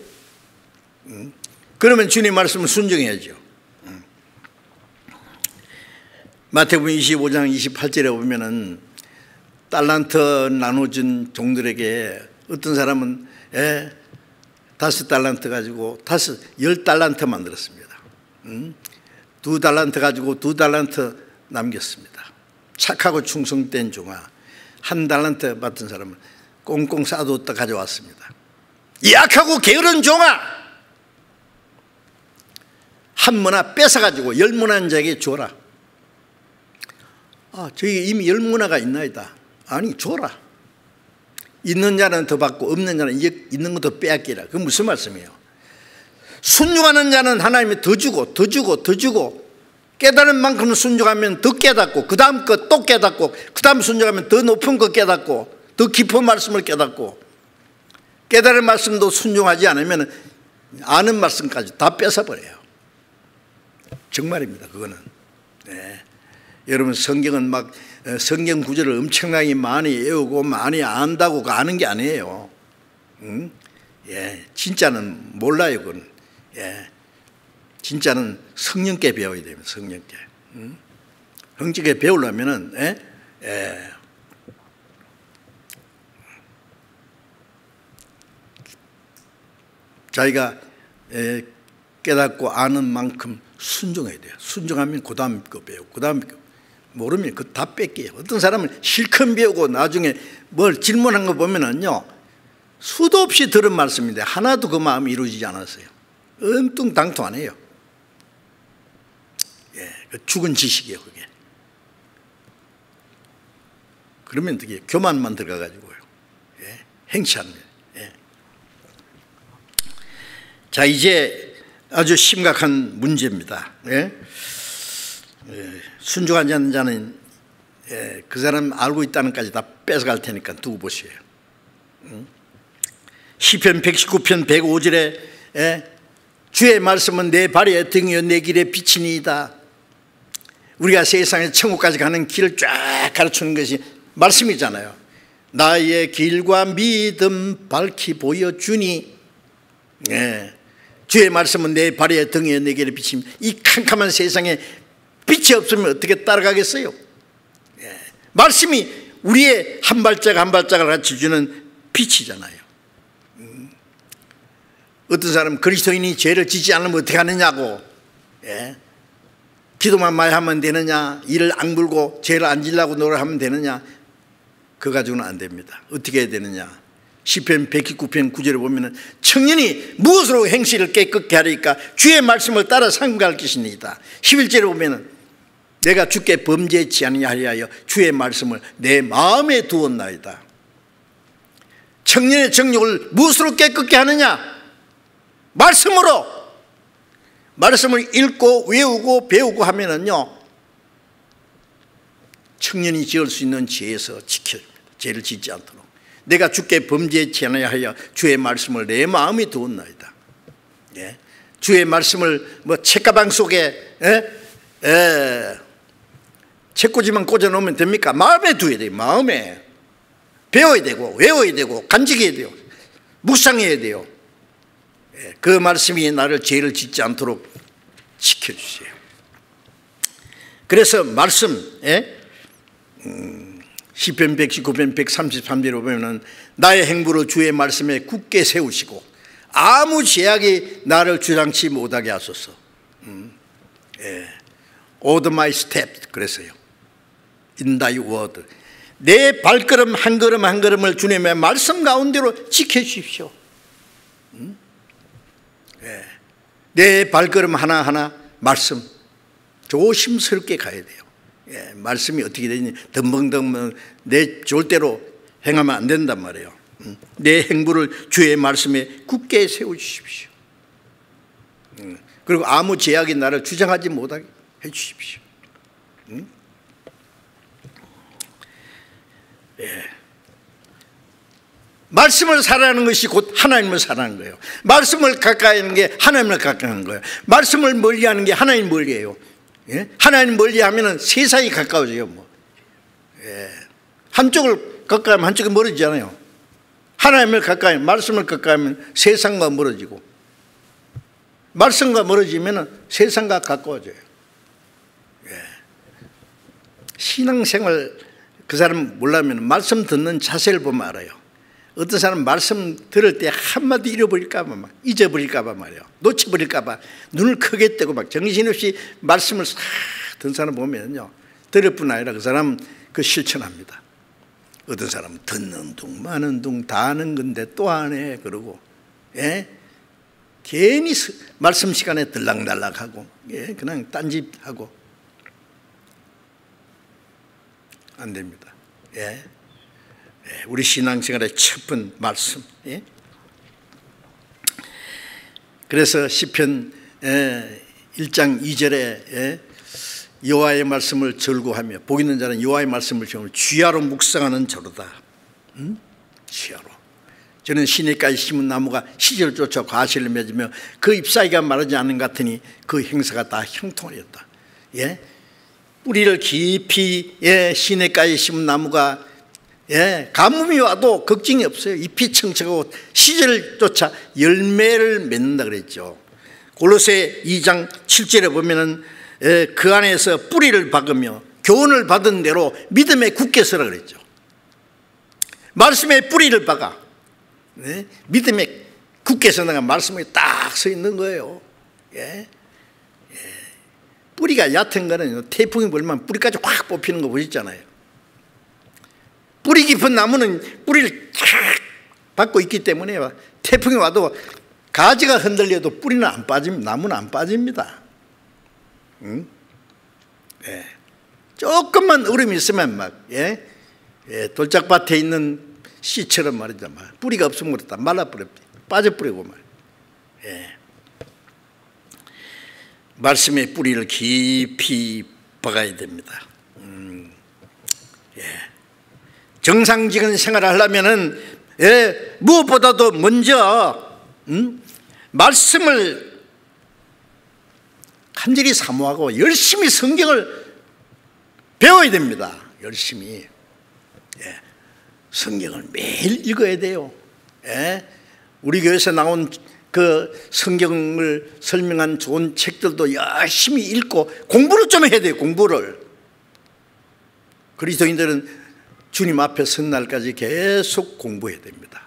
[SPEAKER 1] 그러면 주님 말씀을 순종해야죠. 마태복음 25장 28절에 보면은 달란트 나눠준 종들에게 어떤 사람은 5달란트 가지고 10달란트 만들었습니다. 2달란트 가지고 2달란트 남겼습니다. 착하고 충성된 종아. 1달란트 받은 사람은 꽁꽁 싸두었다 가져왔습니다. 약하고 게으른 종아, 한 문화 뺏어가지고 10문화인 자에게 줘라. 저기 이미 10문화가 있나이다. 아니, 줘라. 있는 자는 더 받고 없는 자는 있는 것도 빼앗기라. 그게 무슨 말씀이에요? 순종하는 자는 하나님이 더 주고 더 주고 더 주고, 깨달은 만큼 순종하면 더 깨닫고, 그 다음 것 또 깨닫고, 그 다음 순종하면 더 높은 거 깨닫고, 더 깊은 말씀을 깨닫고, 깨달은 말씀도 순종하지 않으면 아는 말씀까지 다 뺏어버려요. 정말입니다. 그거는. 여러분 성경은 막 성경 구절을 엄청나게 많이 외우고 많이 안다고 아는 게 아니에요. 예, 진짜는 몰라요. 그건. 예, 진짜는 성령께 배워야 됩니다. 성령께. 성령께 배우려면은 자기가 깨닫고 아는 만큼 순종해야 돼요. 순종하면 그 다음 거 배우고, 그 다음 거 모르면 그 다 뺏겨요. 어떤 사람은 실컷 배우고 나중에 뭘 질문한 거 보면은요, 수도 없이 들은 말씀인데 하나도 그 마음이 이루어지지 않았어요. 엉뚱당통하네요. 예, 그 죽은 지식이에요, 그게. 그러면 어떻게 교만만 들어가가지고요. 예, 행치합니다. 예. 자, 이제 아주 심각한 문제입니다. 예? 순종하지 않는 자는 그 사람 알고 있다는 까지 다 뺏어갈 테니까 두고 보세요. 시편 119편 105절에 주의 말씀은 내 발의 등이요 내 길의 빛이니이다. 우리가 세상에 천국까지 가는 길을 쫙 가르치는 것이 말씀이잖아요. 나의 길과 믿음 밝히 보여주니, 주의 말씀은 내 발의 등이요 내 길의 빛입니다. 이 캄캄한 세상에 빛이 없으면 어떻게 따라가겠어요? 말씀이 우리의 한 발자국 한 발자국을 가르쳐주는 빛이잖아요. 어떤 사람은 그리스도인이 죄를 짓지 않으면 어떻게 하느냐고, 기도만 많이 하면 되느냐, 이를 악물고 죄를 안 지려고 노력하면 되느냐, 그거 가지고는 안 됩니다. 어떻게 해야 되느냐? 시편 119편 9절에 보면은 청년이 무엇으로 행실을 깨끗게 하리까? 주의 말씀을 따라 상급할 것이니이다. 11절에 보면은 내가 주께 범죄치 아니하여 주의 말씀을 내 마음에 두었나이다. 청년의 정욕을 무엇으로 깨끗게 하느냐? 말씀으로. 말씀을 읽고 외우고 배우고 하면은요, 청년이 지을 수 있는 죄에서 지켜줍니다. 죄를 짓지 않도록. 내가 주께 범죄치 아니하여 주의 말씀을 내 마음에 두었나이다. 예. 주의 말씀을 뭐 책가방 속에 책꽂이만 꽂아놓으면 됩니까? 마음에 두어야 돼요. 마음에. 배워야 되고 외워야 되고 간직해야 돼요. 묵상해야 돼요. 그 말씀이 나를 죄를 짓지 않도록 지켜주세요. 그래서 말씀, 시편 119편 133절에 보면 나의 행부로 주의 말씀에 굳게 세우시고 아무 제약이 나를 주장치 못하게 하소서. Order my steps 그랬어요. In thy word. 내 발걸음 한 걸음 한 걸음을 주님의 말씀 가운데로 지켜주십시오. 내 발걸음 하나하나 말씀 조심스럽게 가야 돼요. 말씀이 어떻게 되니 덤벙덤벙 내 절대로 행하면 안 된단 말이에요. 내 행부를 주의 말씀에 굳게 세워주십시오. 그리고 아무 제약이 나를 주장하지 못하게 해주십시오. 말씀을 사랑하는 것이 곧 하나님을 사랑하는 거예요. 말씀을 가까이 하는 게 하나님을 가까이 하는 거예요. 말씀을 멀리하는 게 하나님 멀리해요. 하나님 멀리하면 세상이 가까워져요. 뭐. 한쪽을 가까이 하면 한쪽이 멀어지잖아요. 하나님을 가까이 하면, 말씀을 가까이 하면 세상과 멀어지고, 말씀과 멀어지면 세상과 가까워져요. 신앙생활 그 사람 몰라면 말씀 듣는 자세를 보면 알아요. 어떤 사람 말씀 들을 때 한마디 잃어버릴까봐 막 잊어버릴까봐 말이에요. 놓쳐버릴까봐 눈을 크게 뜨고 막 정신없이 말씀을 싹 듣는 사람 보면요, 들을 뿐 아니라 그 사람 그 실천합니다. 어떤 사람은 듣는 둥 마는 둥 다 하는 건데 또 하네 그러고, 괜히 말씀 시간에 들락날락하고, 그냥 딴짓하고 안 됩니다. 우리 신앙생활의 첫 말씀. 그래서 시편 1장 2절에 여호와의 말씀을 절구하며, 복 있는 자는 여호와의 말씀을 정말 쥐하로 묵상하는 자로다. 쥐하로. 저는 시내가에 심은 나무가 시절을 쫓아 과실을 맺으며 그 잎사귀가 마르지 않는 것 같으니 그 행사가 다 형통하였다. 뿌리를 깊이 시냇가에 심은 나무가 가뭄이 와도 걱정이 없어요. 잎이 청청하고 시절조차 열매를 맺는다 그랬죠. 골로새 2장 7절에 보면은 그 안에서 뿌리를 박으며 교훈을 받은 대로 믿음에 굳게 서라 그랬죠. 말씀에 뿌리를 박아 믿음에 굳게 서다가 말씀에 딱 서 있는 거예요. 뿌리가 얕은 거는 태풍이 불면 뿌리까지 확 뽑히는 거 보셨잖아요. 뿌리 깊은 나무는 뿌리를 쫙 받고 있기 때문에 태풍이 와도 가지가 흔들려도 뿌리는 안 빠집니다. 나무는 안 빠집니다. 조금만 얼음이 있으면 막 돌짝밭에 있는 씨처럼 말이죠. 뿌리가 없으면 그렇다 말라버려 빠져버리고 말. 말씀의 뿌리를 깊이 박아야 됩니다. 정상적인 생활을 하려면은 무엇보다도 먼저 말씀을 간절히 사모하고 열심히 성경을 배워야 됩니다. 열심히 성경을 매일 읽어야 돼요. 우리 교회에서 나온 그 성경을 설명한 좋은 책들도 열심히 읽고 공부를 좀 해야 돼요. 공부를. 그리스도인들은 주님 앞에 선 날까지 계속 공부해야 됩니다.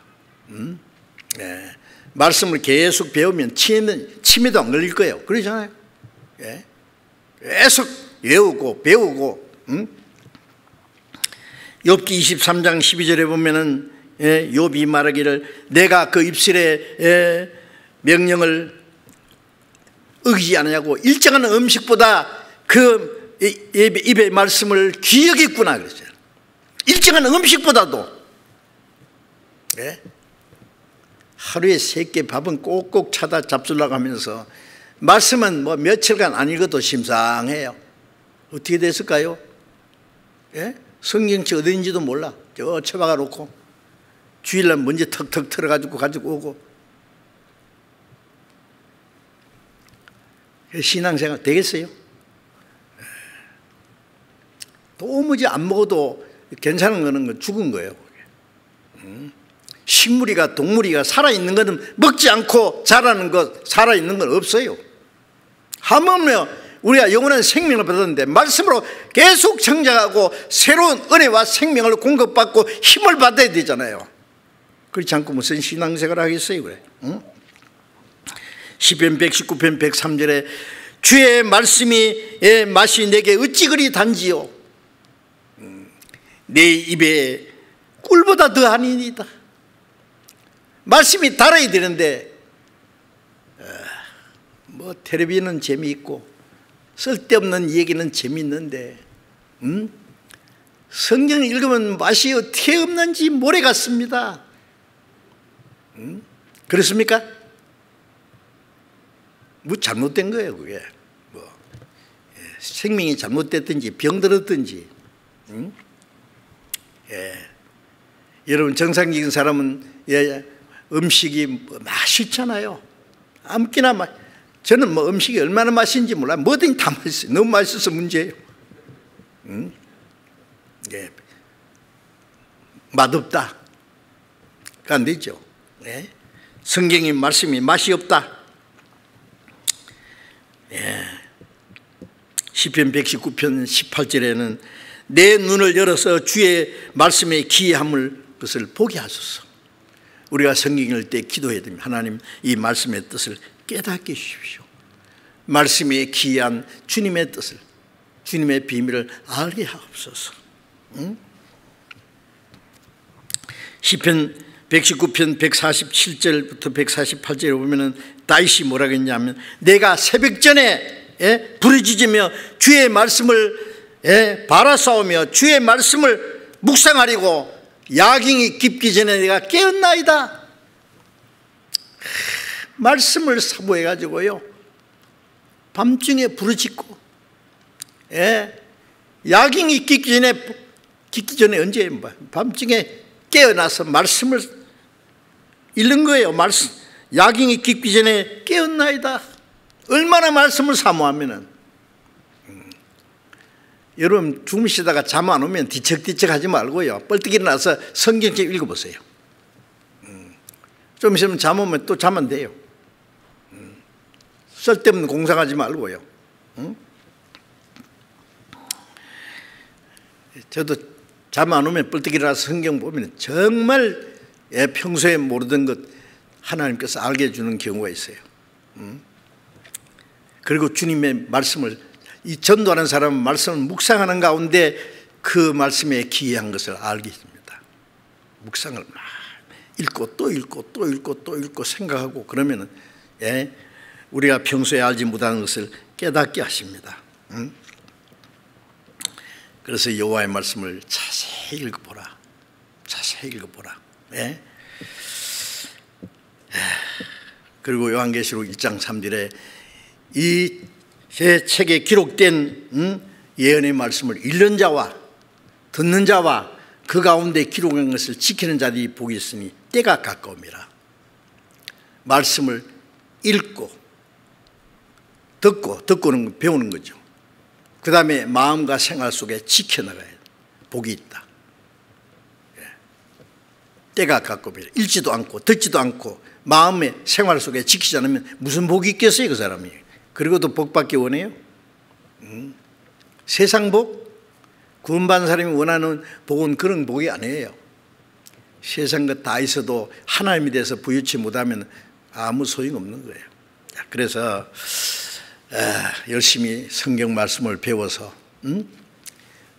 [SPEAKER 1] 말씀을 계속 배우면 치매도 안 걸릴 거예요. 그러잖아요. 계속 외우고 배우고. 욥기 23장 12절에 보면은 욥이 말하기를 내가 그 입술의 명령을 어기지 않냐고 일정한 음식보다 그 입의 말씀을 귀히 여겼구나 그랬어요. 일정한 음식보다도 하루에 3끼 밥은 꼭꼭 차다 잡수려고 하면서 말씀은 뭐 며칠간 안 읽어도 심상해요. 어떻게 됐을까요? 성경책 어딘지도 몰라. 저 처박아 놓고 주일날 먼지 턱턱 털어가지고 가지고 오고. 신앙생활 되겠어요? 도무지 안 먹어도 괜찮은 거는 죽은 거예요. 식물이가 동물이가 살아있는 거는 먹지 않고 자라는 것, 살아있는 건 없어요. 하물며 우리가 영원한 생명을 받았는데 말씀으로 계속成長하고 새로운 은혜와 생명을 공급받고 힘을 받아야 되잖아요. 그렇지 않고 무슨 신앙생활을 하겠어요 그래. 시편 119편 103절에 주의 말씀이 맛이 내게 어찌 그리 단지요 내 입에 꿀보다 더하니이다. 말씀이 달아야 되는데 뭐 텔레비전은 재미있고 쓸데없는 얘기는 재미있는데 성경을 읽으면 맛이 어떻게 없는지 모래 같습니다. 그렇습니까? 뭐 잘못된 거예요 그게. 생명이 잘못됐든지 병들었든지. 여러분 정상적인 사람은 음식이 맛있잖아요. 아무렇게나 저는 뭐 음식이 얼마나 맛있는지 몰라요. 뭐든지 다 맛있어요. 너무 맛있어서 문제예요. 맛없다. 안 되죠. 성경의 말씀이 맛이 없다. 시편 119편 18절에는 내 눈을 열어서 주의 말씀에 기이함을 것을 보게 하소서. 우리가 성경을 때 기도해야 됩니다. 하나님 이 말씀의 뜻을 깨닫게 해주십시오. 말씀에 기이한 주님의 뜻을, 주님의 비밀을 알게 하옵소서. 시편 119편 147절부터 148절에 보면은 다윗이 뭐라고 했냐면 내가 새벽 전에 부르짖으며 주의 말씀을 바라싸우며 주의 말씀을 묵상하려고 야경이 깊기 전에 내가 깨었나이다. 말씀을 사모해 가지고요 밤중에 부르짖고 야경이 깊기 전에 언제 밤중에 깨어나서 말씀을 읽는 거예요. 말씀 야경이 깊기 전에 깨었나이다. 얼마나 말씀을 사모하면은 여러분 주무시다가 잠 안 오면 뒤척뒤척 하지 말고요. 뻘떡 일어나서 성경 좀 읽어보세요. 좀 있으면 잠 오면 또 자면 돼요. 쓸데없는 공상하지 말고요. 저도 잠 안 오면 뻘떡 일어나서 성경 보면 정말 평소에 모르던 것 하나님께서 알게 해주는 경우가 있어요. 그리고 주님의 말씀을, 이 전도하는 사람은 말씀을 묵상하는 가운데 그 말씀에 기이한 것을 알게 됩니다. 묵상을 막 읽고 또 읽고 또 읽고 또 읽고 생각하고 그러면은 우리가 평소에 알지 못하는 것을 깨닫게 하십니다. 그래서 여호와의 말씀을 자세히 읽어보라. 자세히 읽어보라. 그리고 요한계시록 1장 3절에 이 제 책에 기록된 예언의 말씀을 읽는 자와 듣는 자와 그 가운데 기록한 것을 지키는 자들이 복이 있으니 때가 가까움이라. 말씀을 읽고 듣고는 배우는 거죠. 그 다음에 마음과 생활 속에 지켜나가야 돼. 복이 있다. 때가 가까움이라. 읽지도 않고 듣지도 않고 마음의 생활 속에 지키지 않으면 무슨 복이 있겠어요, 그 사람이. 그리고도 복 받기 원해요? 세상 복? 구원받은 사람이 원하는 복은 그런 복이 아니에요. 세상 것 다 있어도 하나님에 대해서 부유치 못하면 아무 소용없는 거예요. 그래서 열심히 성경 말씀을 배워서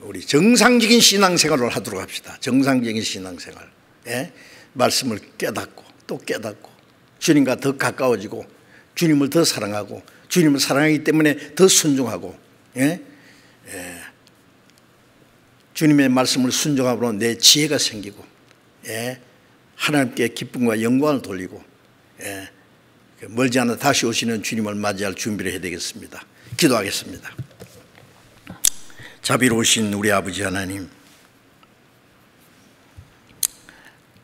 [SPEAKER 1] 우리 정상적인 신앙생활을 하도록 합시다. 정상적인 신앙생활. 말씀을 깨닫고 또 깨닫고 주님과 더 가까워지고 주님을 더 사랑하고 주님을 사랑하기 때문에 더 순종하고 주님의 말씀을 순종함으로 내 지혜가 생기고 하나님께 기쁨과 영광을 돌리고 멀지 않아 다시 오시는 주님을 맞이할 준비를 해야 되겠습니다. 기도하겠습니다. 자비로우신 우리 아버지 하나님,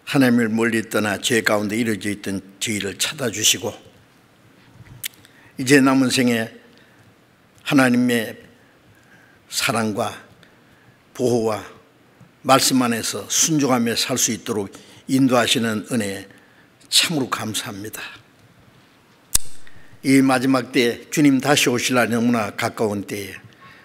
[SPEAKER 1] 하나님을 멀리 떠나 죄 가운데 이루어져 있던 저희를 찾아주시고 이제 남은 생에 하나님의 사랑과 보호와 말씀 안에서 순종하며 살 수 있도록 인도하시는 은혜에 참으로 감사합니다. 이 마지막 때 주님 다시 오실 날 너무나 가까운 때에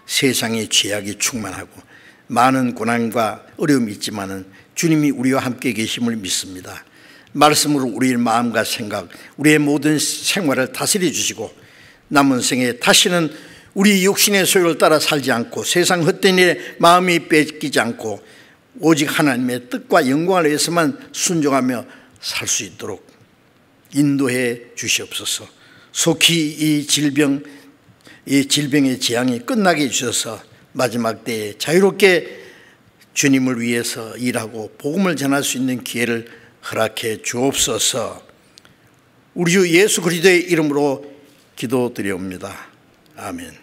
[SPEAKER 1] 세상의 죄악이 충만하고 많은 고난과 어려움이 있지만은 주님이 우리와 함께 계심을 믿습니다. 말씀으로 우리의 마음과 생각, 우리의 모든 생활을 다스려 주시고 남은 생에 다시는 우리 육신의 소욕을 따라 살지 않고 세상 헛된 일에 마음이 뺏기지 않고 오직 하나님의 뜻과 영광을 위해서만 순종하며 살 수 있도록 인도해 주시옵소서. 속히 이 질병의 재앙이 끝나게 해주셔서 마지막 때에 자유롭게 주님을 위해서 일하고 복음을 전할 수 있는 기회를 허락해 주옵소서. 우리 주 예수 그리스도의 이름으로 기도드리옵니다. 아멘.